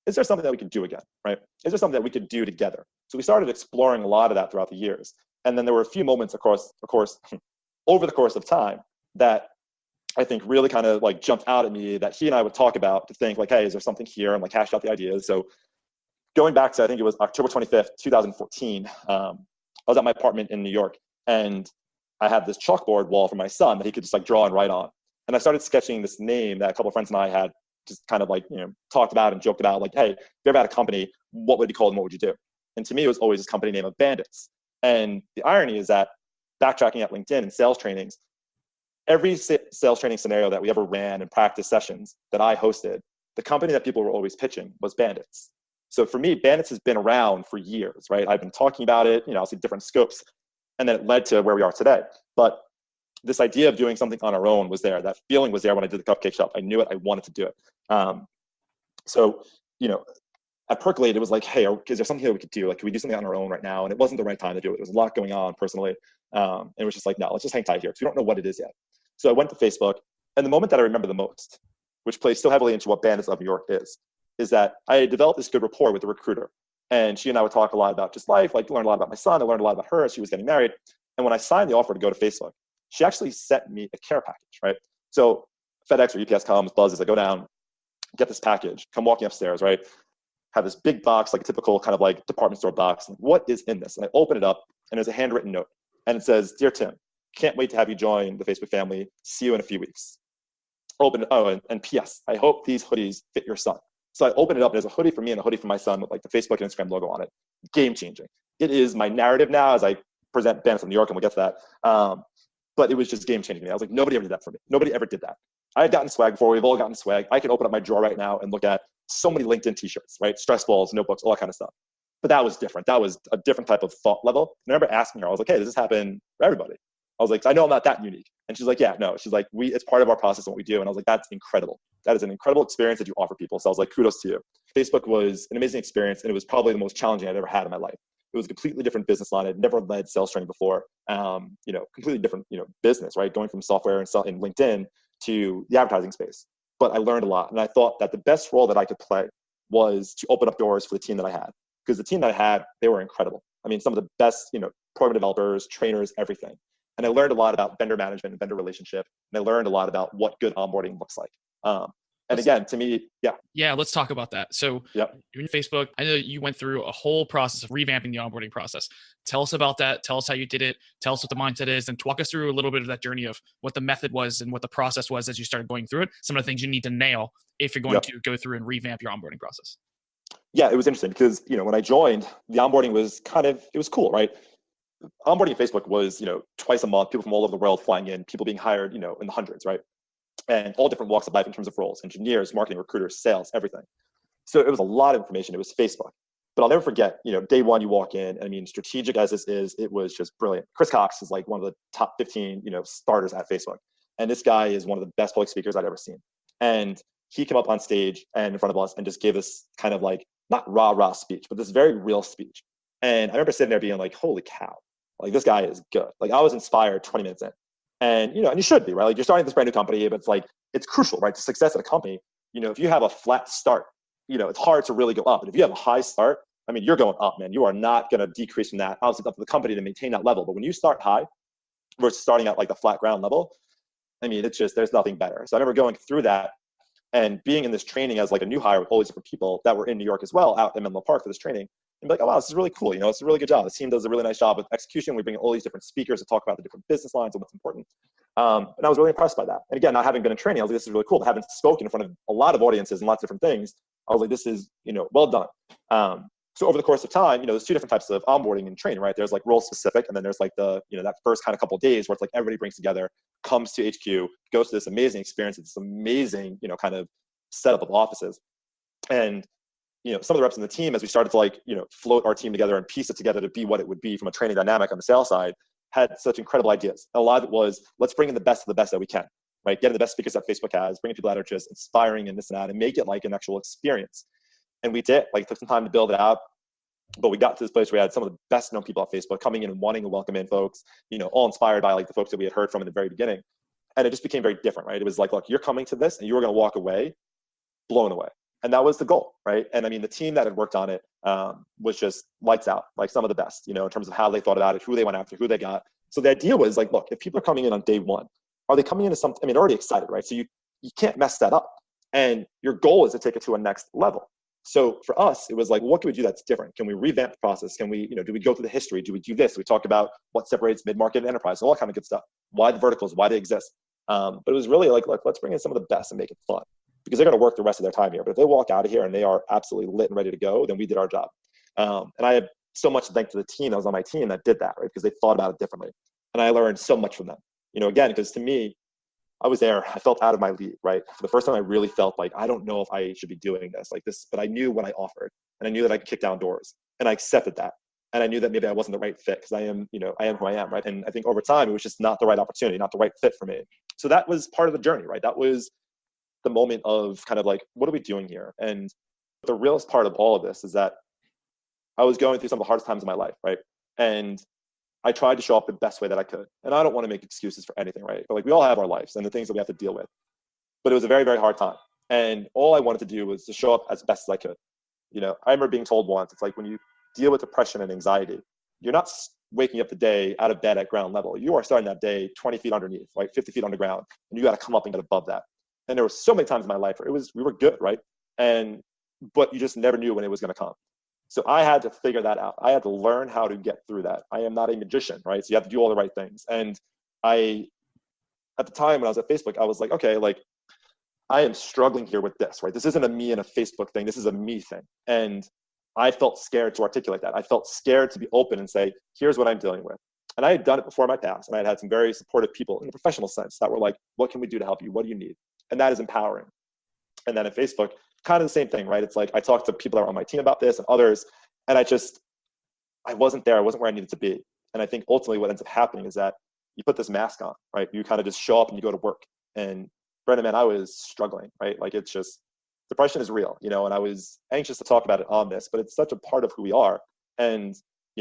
B: is there something that we could do again, right? Is there something that we could do together? So we started exploring a lot of that throughout the years. And then there were a few moments, of course, over the course of time that I think really kind of like jumped out at me that he and I would talk about to think like, hey, is there something here? And like hash out the ideas. So going back to, I think it was October 25th, 2014, I was at my apartment in New York, and I had this chalkboard wall for my son that he could just like draw and write on. And I started sketching this name that a couple of friends and I had just kind of like, talked about and joked about, like, hey, if you ever had a company, what would you call it and what would you do? And to me, it was always this company name of Bandits. And the irony is that backtracking at LinkedIn and sales trainings, every sales training scenario that we ever ran and practice sessions that I hosted, the company that people were always pitching was Bandits. So for me, Bandits has been around for years, right? I've been talking about it, obviously different scopes, and then it led to where we are today. But this idea of doing something on our own was there. That feeling was there when I did the cupcake shop. I knew it. I wanted to do it. So, at Percolate, it was like, hey, is there something that we could do? Like, can we do something on our own right now? And it wasn't the right time to do it. There was a lot going on personally. And it was just like, no, let's just hang tight here because we don't know what it is yet. So I went to Facebook. And the moment that I remember the most, which plays so heavily into what Bandits of New York is that I had developed this good rapport with the recruiter. And she and I would talk a lot about just life, like learn a lot about my son. I learned a lot about her as she was getting married. And when I signed the offer to go to Facebook, she actually sent me a care package, right? So FedEx or UPS comes, buzzes, I go down, get this package, come walking upstairs, right? Have this big box, like a typical kind of like department store box. Like, what is in this? And I open it up and there's a handwritten note. And it says, Dear Tim, can't wait to have you join the Facebook family. See you in a few weeks. Open it. Oh, and P.S. I hope these hoodies fit your son. So I open it up and there's a hoodie for me and a hoodie for my son with like the Facebook and Instagram logo on it. Game changing. It is my narrative now as I present Bandits of New York, and we'll get to that. But it was just game changing. I was like, nobody ever did that for me. Nobody ever did that. I had gotten swag before. We've all gotten swag. I can open up my drawer right now and look at so many LinkedIn t-shirts, right? Stress balls, notebooks, all that kind of stuff. But that was different. That was a different type of thought level. And I remember asking her, I was like, hey, does this happen for everybody? I was like, I know I'm not that unique. And she's like, yeah, no. She's like, it's part of our process and what we do. And I was like, that's incredible. That is an incredible experience that you offer people. So I was like, kudos to you. Facebook was an amazing experience. And it was probably the most challenging I'd ever had in my life. It was a completely different business line. I'd never led sales training before. Completely different, business, right? Going from software and in LinkedIn to the advertising space. But I learned a lot. And I thought that the best role that I could play was to open up doors for the team that I had. Because the team that I had, they were incredible. I mean, some of the best, program developers, trainers, everything. And I learned a lot about vendor management and vendor relationship. And I learned a lot about what good onboarding looks like. And again, to me, yeah.
A: Yeah, let's talk about that. So
B: yep.
A: You're in Facebook. I know you went through a whole process of revamping the onboarding process. Tell us about that. Tell us how you did it. Tell us what the mindset is, and walk us through a little bit of that journey of what the method was and what the process was as you started going through it. Some of the things you need to nail if you're going to go through and revamp your onboarding process.
B: Yeah, it was interesting because, when I joined, the onboarding was it was cool, right? Onboarding Facebook was, twice a month, people from all over the world flying in, people being hired, in the hundreds, right? And all different walks of life in terms of roles, engineers, marketing, recruiters, sales, everything. So it was a lot of information. It was Facebook. But I'll never forget, day one you walk in, and I mean, strategic as this is, it was just brilliant. Chris Cox is like one of the top 15, starters at Facebook. And this guy is one of the best public speakers I'd ever seen. And he came up on stage and in front of us and just gave this kind of like, not rah-rah speech, but this very real speech. And I remember sitting there being like, holy cow, like this guy is good. Like I was inspired 20 minutes in. And, and you should be, right? Like you're starting this brand new company, but it's like, it's crucial, right? To success at a company, if you have a flat start, it's hard to really go up. And if you have a high start, I mean, you're going up, man. You are not going to decrease from that. Obviously, it's up to the company to maintain that level. But when you start high versus starting at like the flat ground level, I mean, it's just, there's nothing better. So I remember going through that and being in this training as like a new hire with all these different people that were in New York as well, out in Menlo Park for this training. And be like, oh, wow, this is really cool. It's a really good job. The team does a really nice job with execution. We bring in all these different speakers to talk about the different business lines and what's important. And I was really impressed by that. And again, not having been in training, I was like, this is really cool. But having spoken in front of a lot of audiences and lots of different things, I was like, this is, well done. So over the course of time, there's two different types of onboarding and training, right? There's like role specific, and then there's like the, that first kind of couple of days where it's like everybody brings together, comes to HQ, goes to this amazing experience. It's this amazing, kind of setup of offices. And some of the reps in the team, as we started to like, float our team together and piece it together to be what it would be from a training dynamic on the sales side, had such incredible ideas. And a lot of it was, let's bring in the best of the best that we can, right? Getting the best speakers that Facebook has, bringing people that are just inspiring and this and that, and make it like an actual experience. And we did, like, took some time to build it out, but we got to this place where we had some of the best known people at Facebook coming in and wanting to welcome in folks, all inspired by like the folks that we had heard from in the very beginning. And it just became very different, right? It was like, look, you're coming to this and you are going to walk away blown away. And that was the goal, right? And I mean, the team that had worked on it was just lights out, like some of the best, in terms of how they thought about it, who they went after, who they got. So the idea was like, look, if people are coming in on day one, are they coming into something? I mean, already excited, right? So you can't mess that up. And your goal is to take it to a next level. So for us, it was like, what can we do that's different? Can we revamp the process? Can we, do we go through the history? Do we do this? We talk about what separates mid-market and enterprise, all that kind of good stuff. Why the verticals? Why they exist? But it was really like, look, let's bring in some of the best and make it fun, because they're going to work the rest of their time here. But if they walk out of here and they are absolutely lit and ready to go, then we did our job. And I have so much to thank to the team that was on my team that did that, right? Because they thought about it differently. And I learned so much from them, again, because to me, I was there, I felt out of my league, right? For the first time, I really felt like, I don't know if I should be doing this like this, but I knew what I offered, and I knew that I could kick down doors, and I accepted that. And I knew that maybe I wasn't the right fit, because I am who I am, right? And I think over time, it was just not the right opportunity, not the right fit for me. So that was part of the journey, right? That was the moment of kind of like, what are we doing here? And the realest part of all of this is that I was going through some of the hardest times of my life, right? And I tried to show up the best way that I could. And I don't want to make excuses for anything, right? But like, we all have our lives and the things that we have to deal with. But it was a very, very hard time. And all I wanted to do was to show up as best as I could. I remember being told once, it's like, when you deal with depression and anxiety, you're not waking up the day out of bed at ground level. You are starting that day 20 feet underneath, right? 50 feet underground. And you got to come up and get above that. And there were so many times in my life where we were good, right? But you just never knew when it was going to come. So I had to figure that out. I had to learn how to get through that. I am not a magician, right? So you have to do all the right things. And at the time when I was at Facebook, I was like, okay, like, I am struggling here with this, right? This isn't a me and a Facebook thing. This is a me thing. And I felt scared to articulate that. I felt scared to be open and say, here's what I'm dealing with. And I had done it before in my past. And I had some very supportive people in a professional sense that were like, what can we do to help you? What do you need? And that is empowering. And then at Facebook, kind of the same thing, right? It's like, I talked to people that were on my team about this and others, and I wasn't there. I wasn't where I needed to be. And I think ultimately what ends up happening is that you put this mask on, right? You kind of just show up and you go to work. And Brendan, man, I was struggling, right? Like, it's just, depression is real, and I was anxious to talk about it on this, but it's such a part of who we are. And,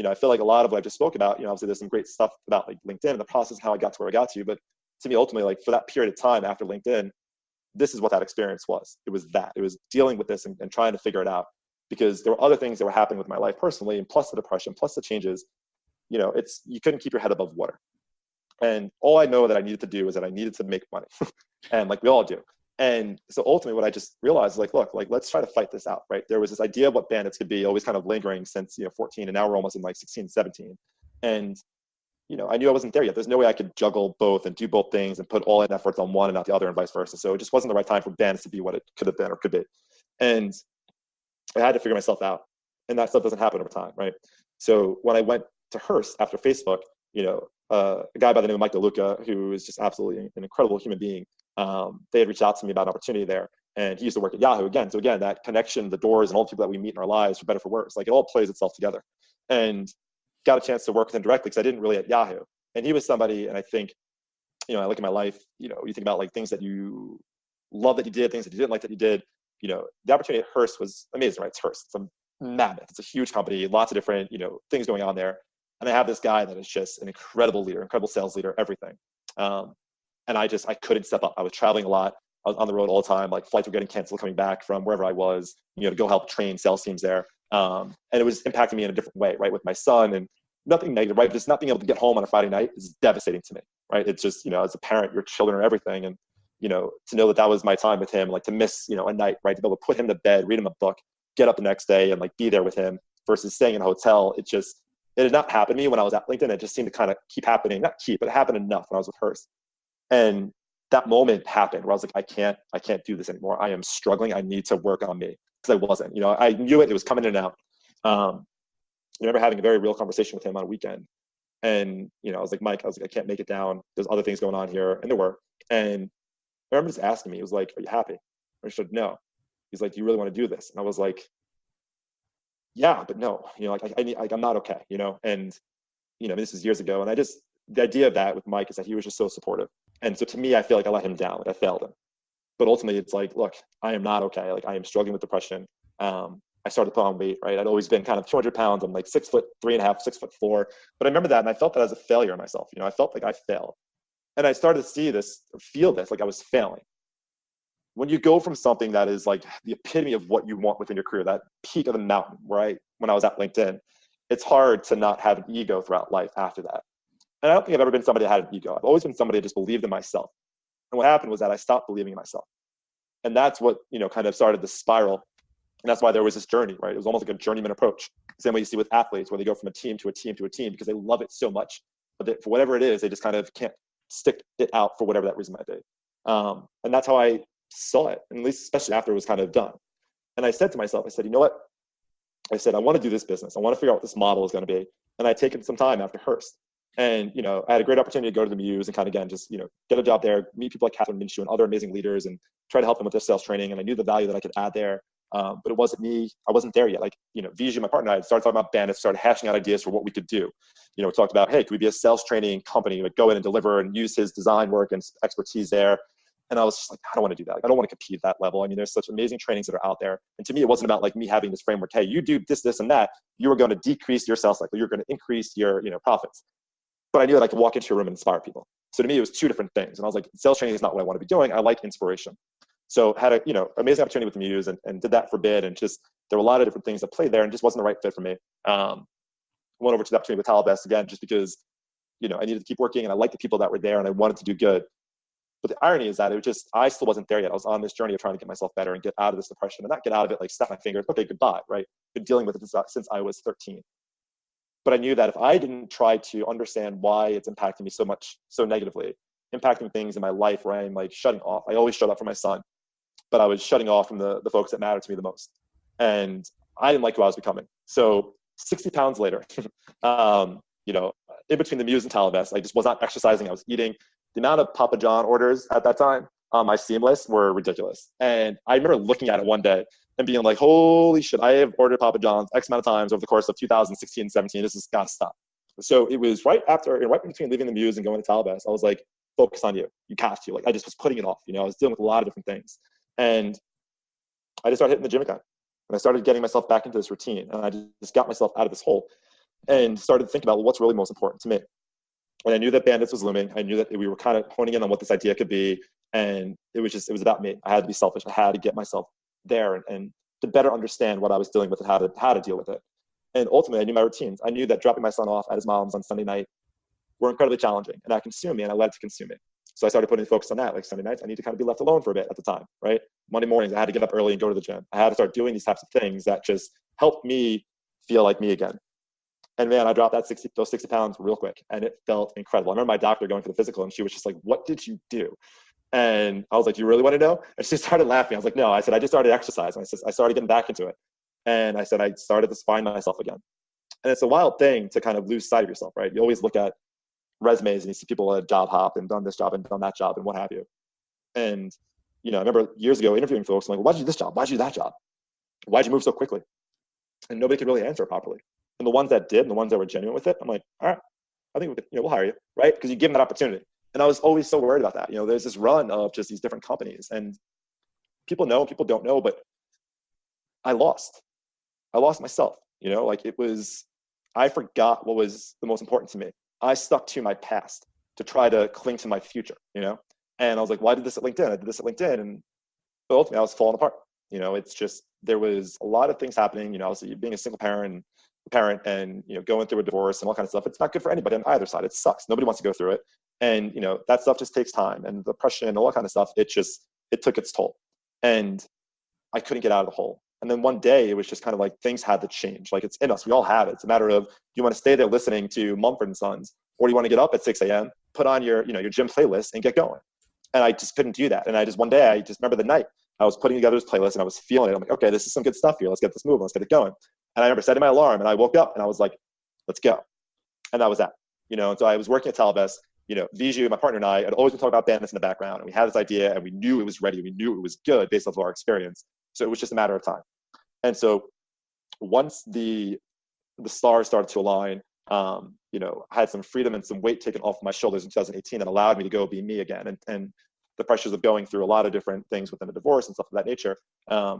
B: I feel like a lot of what I just spoke about, obviously there's some great stuff about like LinkedIn and the process and how I got to where I got to, but to me, ultimately, like, for that period of time after LinkedIn, this is what that experience was. It was dealing with this and trying to figure it out, because there were other things that were happening with my life personally, and plus the depression, plus the changes, you couldn't keep your head above water. And all I know that I needed to do is that I needed to make money and like we all do. And so ultimately what I just realized is like, look, like, let's try to fight this out, right? There was this idea of what bandits could be always kind of lingering since, 14, and now we're almost in like 16, 17. And I knew I wasn't there yet. There's no way I could juggle both and do both things and put all in efforts on one and not the other, and vice versa. So it just wasn't the right time for bands to be what it could have been or could be. And I had to figure myself out. And that stuff doesn't happen over time, right? So when I went to Hearst after Facebook, a guy by the name of Mike DeLuca, who is just absolutely an incredible human being, they had reached out to me about an opportunity there. And he used to work at Yahoo again. So again, that connection, the doors, and all the people that we meet in our lives, for better for worse, like, it all plays itself together. And got a chance to work with him directly, because I didn't really at Yahoo. And he was somebody, and I think, I look at my life, you think about like things that you love that you did, things that you didn't like that you did. The opportunity at Hearst was amazing, right? It's Hearst. It's a mammoth. It's a huge company, lots of different, things going on there. And I have this guy that is just an incredible leader, incredible sales leader, everything. And I couldn't step up. I was traveling a lot. I was on the road all the time. Like, flights were getting canceled coming back from wherever I was, to go help train sales teams there. And it was impacting me in a different way, right? With my son, and nothing negative, right? Just not being able to get home on a Friday night is devastating to me, right? It's just, as a parent, your children are everything. And, to know that was my time with him, like to miss, a night, right? To be able to put him to bed, read him a book, get up the next day and like be there with him versus staying in a hotel. It did not happen to me when I was at LinkedIn. It just seemed to kind of keep happening, but it happened enough when I was with Hearst. And that moment happened where I was like, I can't do this anymore. I am struggling. I need to work on me, because I wasn't, I knew it was coming in and out. I remember having a very real conversation with him on a weekend. And, I was like, Mike, I can't make it down. There's other things going on here. And there were. And I remember just asking me, he was like, are you happy? I said, no. He's like, do you really want to do this? And I was like, yeah, but no, I'm not okay, and, this is years ago. And the idea of that with Mike is that he was just so supportive. And so to me, I feel like I let him down, like I failed him. But ultimately it's like, look, I am not okay. Like, I am struggling with depression. I started to put on weight, right? I'd always been kind of 200 pounds. I'm like 6'3.5", 6'4". But I remember that. And I felt that as a failure in myself. I felt like I failed. And I started to feel this, like I was failing. when you go from something that is like the epitome of what you want within your career, that peak of the mountain, right? When I was at LinkedIn, it's hard to not have an ego throughout life after that. And I don't think I've ever been somebody that had an ego. I've always been somebody that just believed in myself. And what happened was that I stopped believing in myself. And that's what, kind of started the spiral. And that's why there was this journey, right? It was almost like a journeyman approach. Same way you see with athletes, where they go from a team to a team to a team because they love it so much. But for whatever it is, they just kind of can't stick it out for whatever that reason might be. And that's how I saw it, and at least especially after it was kind of done. And I said to myself, I said, you know what? I said, I want to do this business. I want to figure out what this model is going to be. And I'd taken some time after Hearst. And, I had a great opportunity to go to the Muse and kind of, again, just, get a job there, meet people like Catherine Minshew and other amazing leaders and try to help them with their sales training. And I knew the value that I could add there. But it wasn't me. I wasn't there yet. Like, Viju, my partner, and I started talking about bandits, started hashing out ideas for what we could do. We talked about, hey, could we be a sales training company? Like, go in and deliver and use his design work and expertise there. And I was just like, I don't want to do that. Like, I don't want to compete at that level. I mean, there's such amazing trainings that are out there. And to me, it wasn't about like me having this framework. Hey, you do this, this, and that. You are going to decrease your sales cycle. You're going to increase your, profits. But I knew that I could walk into a room and inspire people. So to me, it was two different things. And I was like, sales training is not what I want to be doing. I like inspiration. So had a, amazing opportunity with the Muse and did that for a bit. And just, there were a lot of different things that played there and just wasn't the right fit for me. Went over to the opportunity with Talibest again, just because, I needed to keep working and I liked the people that were there and I wanted to do good. But the irony is that I still wasn't there yet. I was on this journey of trying to get myself better and get out of this depression and not get out of it, like snap my fingers, okay, goodbye, right? Been dealing with it since I was 13. But I knew that if I didn't try to understand why it's impacting me so negatively, impacting things in my life where I'm like shutting off. I always shut up for my son, but I was shutting off from the folks that mattered to me the most. And I didn't like who I was becoming. So 60 pounds later, in between the Muse and Talibest, I just was not exercising. I was eating. The amount of Papa John orders at that time on my Seamless were ridiculous. And I remember looking at it one day and being like, holy shit, I have ordered Papa John's X amount of times over the course of 2016 and 17. This has got to stop. So it was right between leaving the Muse and going to Talibest, I was like, focus on you. You have to. Like, I just was putting it off. I was dealing with a lot of different things. And I just started hitting the gym again. And I started getting myself back into this routine. And I just got myself out of this hole and started thinking about what's really most important to me. And I knew that Bandits was looming. I knew that we were kind of honing in on what this idea could be. And it was about me. I had to be selfish. I had to get myself there and to better understand what I was dealing with and how to deal with it. And ultimately, I knew my routines. I knew that dropping my son off at his mom's on Sunday night were incredibly challenging. And that consumed me, and I let it to consume me. So I started putting focus on that. Like Sunday nights, I need to kind of be left alone for a bit at the time, right? Monday mornings, I had to get up early and go to the gym. I had to start doing these types of things that just helped me feel like me again. And man, I dropped those 60 pounds real quick, and it felt incredible. I remember my doctor going for the physical, and she was just like, "What did you do?" And I was like, "You really want to know?" And she started laughing. I was like, "No." I said, "I just started exercising." I said, "I started getting back into it." And I said, "I started to find myself again." And it's a wild thing to kind of lose sight of yourself, right? You always look at resumes and you see people at job hop and done this job and done that job and what have you. And, I remember years ago interviewing folks, I'm like, "Why'd you do this job? Why'd you do that job? Why'd you move so quickly?" And nobody could really answer it properly. And the ones that did and the ones that were genuine with it, I'm like, "All right, I think we'll hire you," right? Because you give them that opportunity. And I was always so worried about that. There's this run of just these different companies, and people know, people don't know, but I lost myself. I forgot what was the most important to me. I stuck to my past to try to cling to my future, and I was like, "Well, I did this at LinkedIn. I did this at LinkedIn." And but ultimately I was falling apart. It's just, there was a lot of things happening, obviously being a single parent and, going through a divorce and all kinds of stuff. It's not good for anybody on either side. It sucks. Nobody wants to go through it. And, that stuff just takes time, and depression and all that kind of stuff. It took its toll, and I couldn't get out of the hole. And then one day it was just kind of like things had to change. Like, it's in us. We all have it. It's a matter of, do you want to stay there listening to Mumford & Sons, or do you want to get up at 6 a.m., put on your gym playlist and get going? And I just couldn't do that. And one day I just remember the night I was putting together this playlist and I was feeling it. I'm like, okay, this is some good stuff here. Let's get this moving. Let's get it going. And I remember setting my alarm, and I woke up and I was like, let's go. And that was that. And so I was working at Talibest. Viju, my partner, and I had always been talking about Bandits in the background, and we had this idea, and we knew it was ready. We knew it was good based off of our experience. So it was just a matter of time. And so once the stars started to align, I had some freedom and some weight taken off my shoulders in 2018 that allowed me to go be me again. And the pressures of going through a lot of different things within a divorce and stuff of that nature, I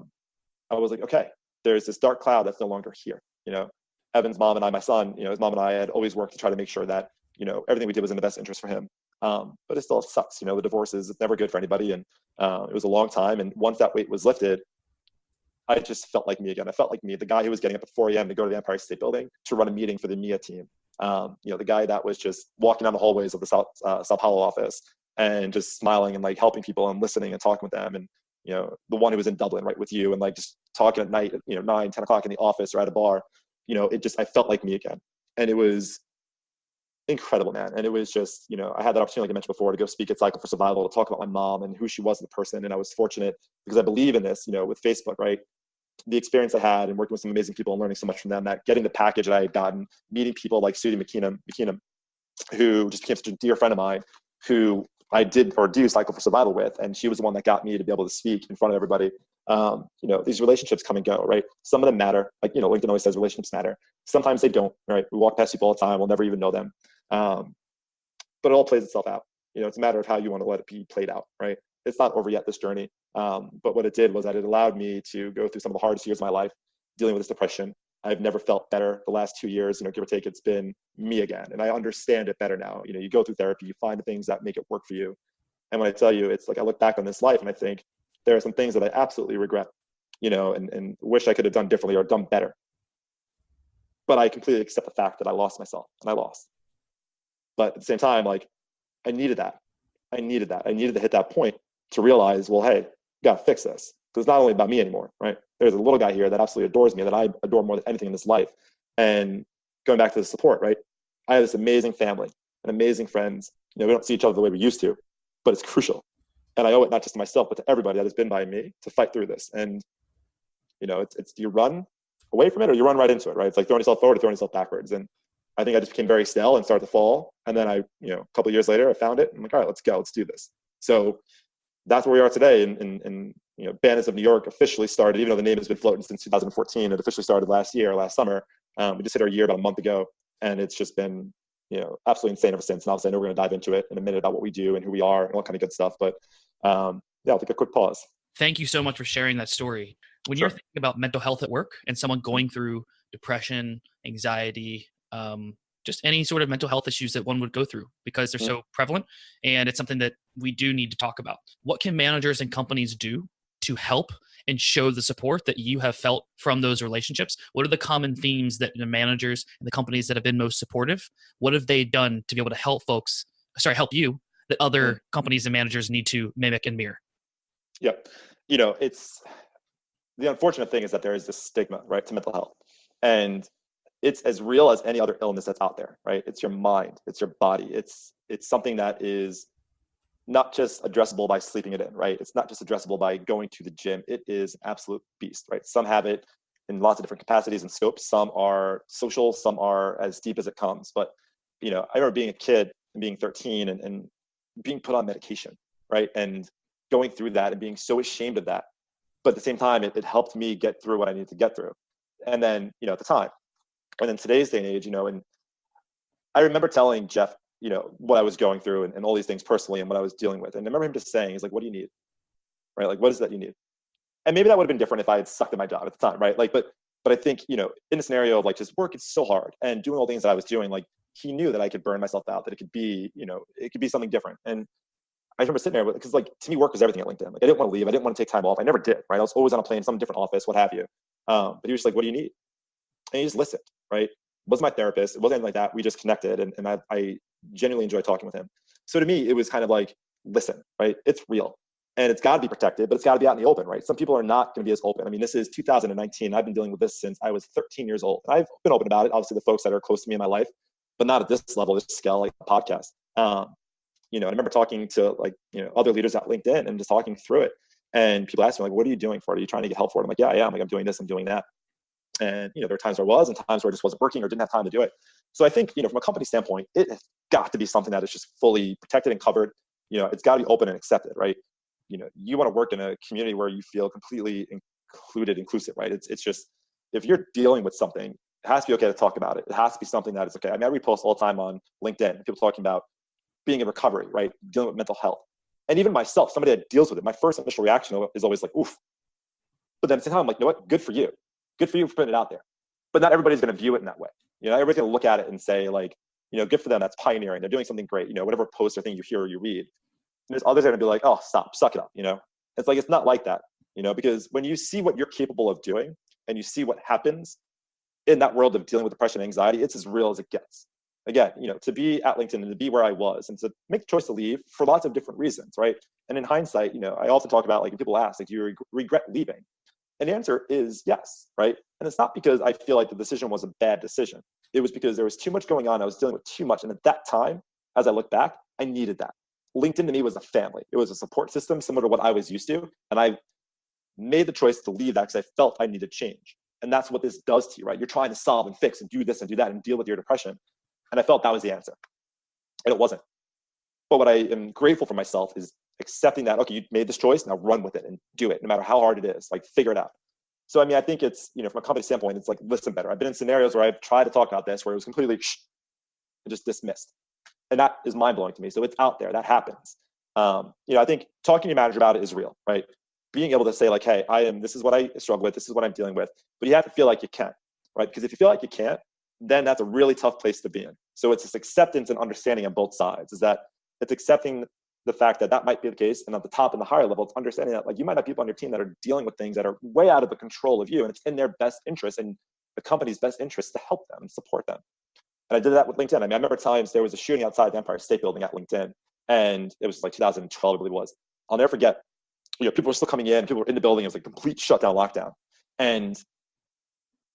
B: was like, okay, there's this dark cloud that's no longer here. Evan's mom and I, my son, his mom and I had always worked to try to make sure that, everything we did was in the best interest for him. But it still sucks. The divorce is never good for anybody. And it was a long time. And once that weight was lifted, I just felt like me again. I felt like me, the guy who was getting up at 4 a.m. to go to the Empire State Building to run a meeting for the MIA team. The guy that was just walking down the hallways of the Sao Paulo office and just smiling and like helping people and listening and talking with them. And, the one who was in Dublin, right, with you and like just talking at night, 9, 10 o'clock in the office or at a bar, I felt like me again. And it was incredible, man. And it was just, I had that opportunity, like I mentioned before, to go speak at Cycle for Survival, to talk about my mom and who she was as a person. And I was fortunate because I believe in this, with Facebook, right? The experience I had and working with some amazing people and learning so much from them, that getting the package that I had gotten, meeting people like Sudi McKeenum, who just became such a dear friend of mine, who I do Cycle for Survival with. And she was the one that got me to be able to speak in front of everybody. These relationships come and go, right? Some of them matter. Like, LinkedIn always says relationships matter. Sometimes they don't, right? We walk past people all the time. We'll never even know them. But it all plays itself out. It's a matter of how you want to let it be played out, right? It's not over yet, this journey. But what it did was that it allowed me to go through some of the hardest years of my life, dealing with this depression. I've never felt better the last 2 years, give or take. It's been me again. And I understand it better now. You go through therapy, you find the things that make it work for you. And when I tell you, it's like, I look back on this life and I think there are some things that I absolutely regret, and wish I could have done differently or done better. But I completely accept the fact that I lost myself and I lost. But at the same time, like, I needed that. I needed to hit that point to realize, well, hey, you got to fix this. Because it's not only about me anymore, right? There's a little guy here that absolutely adores me, that I adore more than anything in this life. And going back to the support, right? I have this amazing family and amazing friends. We don't see each other the way we used to, but it's crucial. And I owe it not just to myself, but to everybody that has been by me to fight through this. And, it's do you run away from it or you run right into it, right? It's like throwing yourself forward or throwing yourself backwards. And I think I just became very stale and started to fall. And then a couple of years later, I found it. I'm like, all right, let's go, let's do this. So that's where we are today. And Bandits of New York officially started, even though the name has been floating since 2014. It officially started last summer. We just hit our year about a month ago, and it's just been, absolutely insane ever since. And obviously I know we're going to dive into it in a minute about what we do and who we are and all kind of good stuff. But I'll take a quick pause.
A: Thank you so much for sharing that story. When
B: Sure.
A: you're thinking about mental health at work and someone going through depression, anxiety, just any sort of mental health issues that one would go through, because they're so prevalent, and it's something that we do need to talk about. What can managers and companies do to help and show the support that you have felt from those relationships? What are the common themes that the managers and the companies that have been most supportive, what have they done to be able to help you, that other companies and managers need to mimic and mirror?
B: Yep. It's the unfortunate thing is that there is this stigma, right, to mental health. And it's as real as any other illness that's out there, right? It's your mind, it's your body. It's something that is not just addressable by sleeping it in, right? It's not just addressable by going to the gym. It is an absolute beast, right? Some have it in lots of different capacities and scopes. Some are social, some are as deep as it comes. But, I remember being a kid and being 13 and being put on medication, right? And going through that and being so ashamed of that. But at the same time, it helped me get through what I needed to get through. And then, at the time, and in today's day and age, and I remember telling Jeff, what I was going through and all these things personally and what I was dealing with. And I remember him just saying, he's like, what do you need? Right? Like, what is it that you need? And maybe that would have been different if I had sucked at my job at the time, right? Like, but I think, in a scenario of like just work, it's so hard and doing all the things that I was doing, like he knew that I could burn myself out, that it could be, it could be something different. And I remember sitting there because like to me, work was everything at LinkedIn. Like I didn't want to leave. I didn't want to take time off. I never did, right? I was always on a plane, some different office, what have you. But he was just like, what do you need? And he just listened, right? Wasn't my therapist. It wasn't anything like that. We just connected and I genuinely enjoyed talking with him. So to me, it was kind of like, listen, right? It's real and it's got to be protected, but it's got to be out in the open, right? Some people are not going to be as open. I mean, this is 2019. I've been dealing with this since I was 13 years old. I've been open about it. Obviously the folks that are close to me in my life, but not at this level, this scale, like a podcast. I remember talking to like, other leaders at LinkedIn and just talking through it. And people ask me like, what are you doing for it? Are you trying to get help for it? I'm like, yeah, I am. Like I'm doing this, I'm doing that. And, there were times where I was and times where it just wasn't working or didn't have time to do it. So I think, from a company standpoint, it has got to be something that is just fully protected and covered. It's got to be open and accepted, right? You want to work in a community where you feel completely inclusive, right? It's just, if you're dealing with something, it has to be okay to talk about it. It has to be something that is okay. I mean, I repost all the time on LinkedIn, people talking about being in recovery, right? Dealing with mental health. And even myself, somebody that deals with it, my first initial reaction is always like, oof. But then at the same time, I'm like, you know what? Good for you. Good for you for putting it out there. But not everybody's going to view it in that way. Everybody's going to look at it and say like, good for them. That's pioneering. They're doing something great. Whatever post or thing you hear or you read. And there's others that are gonna be like, oh, stop, suck it up. It's like, it's not like that, because when you see what you're capable of doing and you see what happens in that world of dealing with depression and anxiety, it's as real as it gets. Again, to be at LinkedIn and to be where I was and to make the choice to leave for lots of different reasons, right? And in hindsight, I often talk about, like, when people ask, like, do you regret leaving? And the answer is yes, right? And it's not because I feel like the decision was a bad decision. It was because there was too much going on. I was dealing with too much. And at that time, as I look back, I needed that. LinkedIn to me was a family. It was a support system similar to what I was used to. And I made the choice to leave that because I felt I needed change. And that's what this does to you, right? You're trying to solve and fix and do this and do that and deal with your depression. And I felt that was the answer. And it wasn't. But what I am grateful for myself is accepting that, okay, you made this choice, now run with it and do it, no matter how hard it is, like, figure it out. So, I think it's, from a company standpoint, it's like, listen better. I've been in scenarios where I've tried to talk about this, where it was completely just dismissed. And that is mind blowing to me. So it's out there, that happens. I think talking to your manager about it is real, right? Being able to say, like, hey, this is what I struggle with, this is what I'm dealing with, but you have to feel like you can, right? Because if you feel like you can't, then that's a really tough place to be in. So it's this acceptance and understanding on both sides, is that it's accepting the fact that that might be the case. And at the top and the higher level, it's understanding that, like, you might have people on your team that are dealing with things that are way out of the control of you. And it's in their best interest and the company's best interest to help them and support them. And I did that with LinkedIn. I remember times there was a shooting outside the Empire State Building at LinkedIn. And it was like 2012, I believe it was. I'll never forget, people were still coming in, people were in the building. It was like complete shutdown, lockdown. And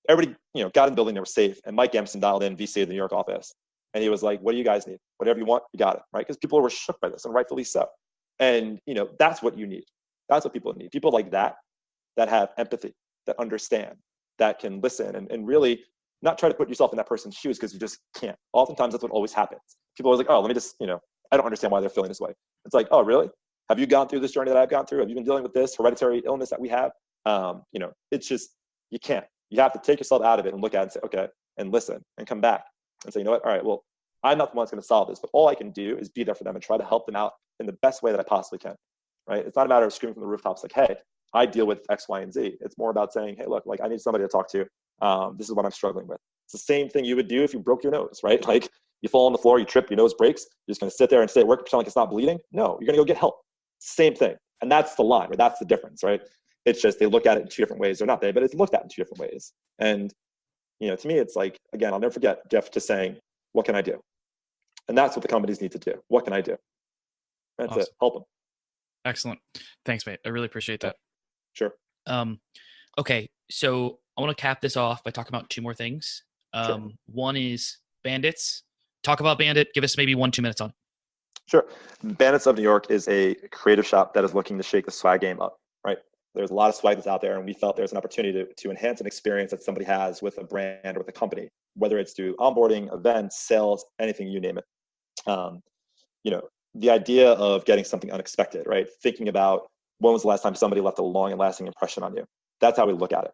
B: everybody, got in the building, they were safe. And Mike Emerson dialed in, VC of the New York office. And he was like, what do you guys need? Whatever you want, you got it, right? Because people were shook by this, and rightfully so. And, that's what you need. That's what people need. People like that have empathy, that understand, that can listen and really not try to put yourself in that person's shoes because you just can't. Oftentimes, that's what always happens. People are always like, oh, let me just, I don't understand why they're feeling this way. It's like, oh, really? Have you gone through this journey that I've gone through? Have you been dealing with this hereditary illness that we have? It's just, you can't. You have to take yourself out of it and look at it and say, okay, and listen and come back and say, you know what? All right, well, I'm not the one that's going to solve this, but all I can do is be there for them and try to help them out in the best way that I possibly can, right? It's not a matter of screaming from the rooftops like, hey, I deal with X, Y, and Z. It's more about saying, hey, look, like, I need somebody to talk to. This is what I'm struggling with. It's the same thing you would do if you broke your nose, right? Like, you fall on the floor, you trip, your nose breaks. You're just going to sit there and stay at work, pretend like it's not bleeding? No, you're going to go get help. Same thing. And that's the line, right? That's the difference, right? It's just they look at it in two different ways. They're not there, but it's looked at in two different ways. And, to me, it's like, again, I'll never forget Jeff just saying, what can I do? And that's what the companies need to do. What can I do? That's awesome. It. Help them.
A: Excellent. Thanks, mate. I really appreciate that.
B: Sure.
A: Okay. So I want to cap this off by talking about two more things.
B: Sure.
A: One is Bandits. Talk about Bandit. Give us maybe 1-2 minutes on it.
B: Sure. Bandits of New York is a creative shop that is looking to shake the swag game up, right? There's a lot of swag that's out there, and we felt there's an opportunity to enhance an experience that somebody has with a brand or with a company, whether it's through onboarding, events, sales, anything, you name it. The idea of getting something unexpected, right? Thinking about when was the last time somebody left a long and lasting impression on you. That's how we look at it.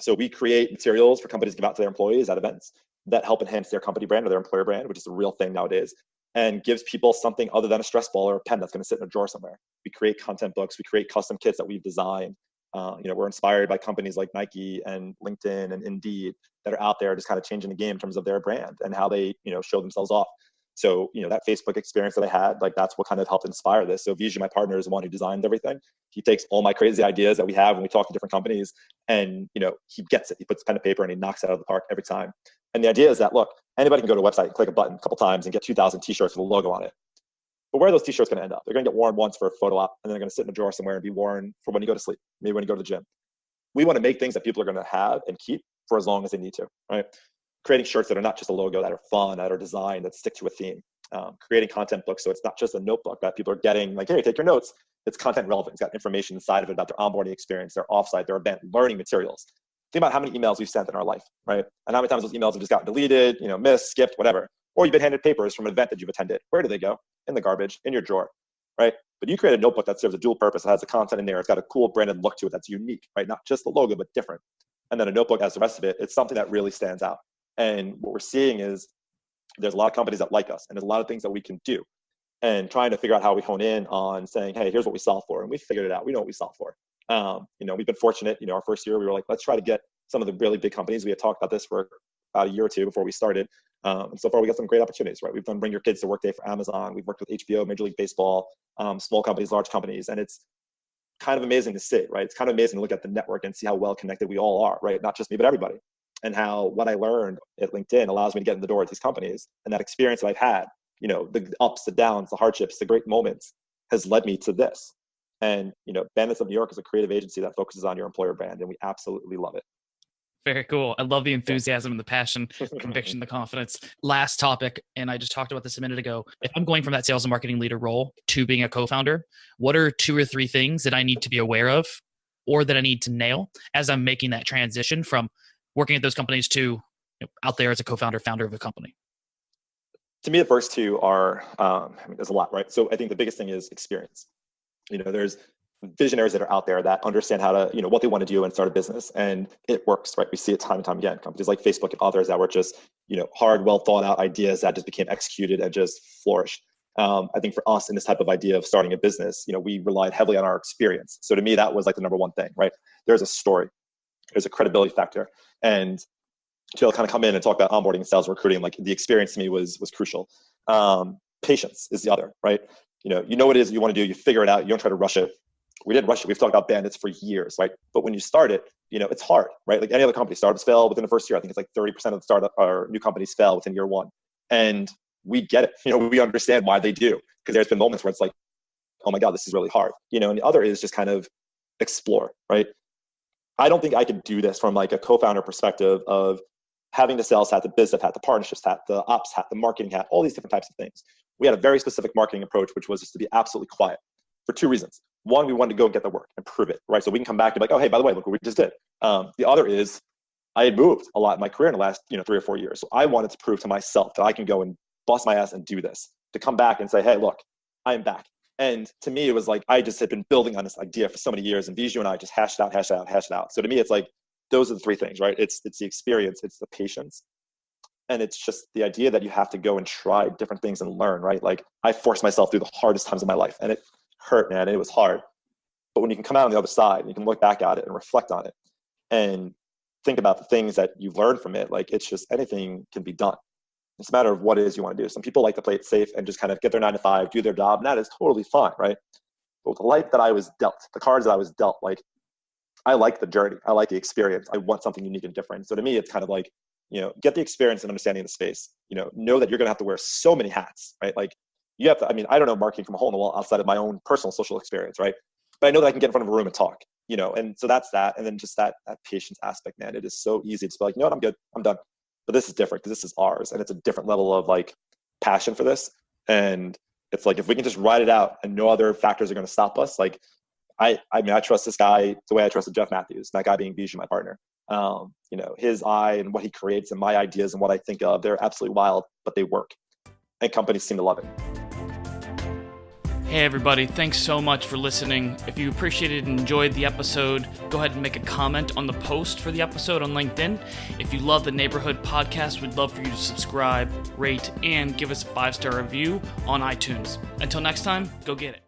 B: So we create materials for companies to give out to their employees at events that help enhance their company brand or their employer brand, which is a real thing nowadays, and gives people something other than a stress ball or a pen that's going to sit in a drawer somewhere. We create content books. We create custom kits that we've designed. We're inspired by companies like Nike and LinkedIn and Indeed that are out there just kind of changing the game in terms of their brand and how they, show themselves off. So, that Facebook experience that I had, like, that's what kind of helped inspire this. So Vijay, my partner, is the one who designed everything. He takes all my crazy ideas that we have when we talk to different companies and, he gets it. He puts pen to paper and he knocks it out of the park every time. And the idea is that, look, anybody can go to a website and click a button a couple times and get 2,000 t-shirts with a logo on it. But where are those t-shirts going to end up? They're going to get worn once for a photo op, and then they're going to sit in a drawer somewhere and be worn for when you go to sleep, maybe when you go to the gym. We want to make things that people are going to have and keep for as long as they need to, right? Creating shirts that are not just a logo, that are fun, that are designed, that stick to a theme. Creating content books, so it's not just a notebook that people are getting, like, hey, take your notes. It's content relevant. It's got information inside of it about their onboarding experience, their offsite, their event, learning materials. Think about how many emails we've sent in our life, right? And how many times those emails have just gotten deleted, missed, skipped, whatever. Or you've been handed papers from an event that you've attended. Where do they go? In the garbage, in your drawer, right? But you create a notebook that serves a dual purpose. It has the content in there. It's got a cool branded look to it that's unique, right? Not just the logo, but different. And then a notebook has the rest of it. It's something that really stands out. And what we're seeing is there's a lot of companies that like us, and there's a lot of things that we can do, and trying to figure out how we hone in on saying, hey, here's what we solve for. And we figured it out. We know what we solve for. We've been fortunate, our first year, we were like, let's try to get some of the really big companies. We had talked about this for about a year or two before we started. And so far, we got some great opportunities, right? We've done Bring Your Kids to Work Day for Amazon. We've worked with HBO, Major League Baseball, small companies, large companies. And it's kind of amazing to see, right? It's kind of amazing to look at the network and see how well connected we all are, right? Not just me, but everybody. And how what I learned at LinkedIn allows me to get in the door at these companies. And that experience that I've had, the ups, the downs, the hardships, the great moments has led me to this. And, Bandits of New York is a creative agency that focuses on your employer brand, and we absolutely love it.
A: Very cool. I love the enthusiasm and the passion, the conviction, the confidence. Last topic, and I just talked about this a minute ago. If I'm going from that sales and marketing leader role to being a co-founder, what are 2 or 3 things that I need to be aware of or that I need to nail as I'm making that transition from working at those companies to out there as a co-founder, founder of a company?
B: To me, the first 2 are, there's a lot, right? So I think the biggest thing is experience. There's visionaries that are out there that understand how to, what they want to do and start a business, and it works, right? We see it time and time again. Companies like Facebook and others that were just, hard, well thought out ideas that just became executed and just flourished. I think for us in this type of idea of starting a business, we relied heavily on our experience. So to me, that was like the number one thing, right? There's a story, there's a credibility factor, and to kind of come in and talk about onboarding and sales recruiting, like the experience to me was crucial. Patience is the other, right? You know what it is you want to do, you figure it out, you don't try to rush it. We didn't rush it. We've talked about Bandits for years, right? But when you start it, it's hard, right? Like any other company, startups fail within the first year. I think it's like 30% of the startup or new companies fail within year 1. And we get it. We understand why they do, because there's been moments where it's like, oh my God, this is really hard. And the other is just kind of explore, right? I don't think I could do this from like a co-founder perspective of having the sales hat, the business hat, the partnerships hat, the ops hat, the marketing hat, all these different types of things. We had a very specific marketing approach, which was just to be absolutely quiet for 2 reasons. One, we wanted to go and get the work and prove it, right? So we can come back and be like, oh, hey, by the way, look what we just did. The other is I had moved a lot in my career in the last 3 or 4 years. So I wanted to prove to myself that I can go and bust my ass and do this, to come back and say, hey, look, I am back. And to me, it was like I just had been building on this idea for so many years, and Bijou and I just hashed it out. So to me, it's like those are the 3 things, right? It's the experience, it's the patience, and it's just the idea that you have to go and try different things and learn, right? Like I forced myself through the hardest times of my life, and it hurt, man. It was hard. But when you can come out on the other side, and you can look back at it and reflect on it and think about the things that you've learned from it, like it's just anything can be done. It's a matter of what it is you want to do. Some people like to play it safe and just kind of get their 9 to 5, do their job, and that is totally fine, right? But with the life that I was dealt, the cards that I was dealt, like I like the journey. I like the experience. I want something unique and different. So to me, it's kind of like, get the experience and understanding the space, know that you're going to have to wear so many hats, right? Like you have to, I don't know marketing from a hole in the wall outside of my own personal social experience, right? But I know that I can get in front of a room and talk, and so that's that. And then just that patience aspect, man, it is so easy to be like, you know what, I'm good, I'm done. But this is different because this is ours, and it's a different level of like passion for this. And it's like, if we can just ride it out and no other factors are going to stop us, like I trust this guy the way I trusted Jeff Matthews, that guy being Bijou, my partner. His eye and what he creates and my ideas and what I think of, they're absolutely wild, but they work. And companies seem to love it.
A: Hey everybody, thanks so much for listening. If you appreciated and enjoyed the episode, go ahead and make a comment on the post for the episode on LinkedIn. If you love the Naberhood podcast, we'd love for you to subscribe, rate, and give us a 5-star review on iTunes. Until next time, go get it.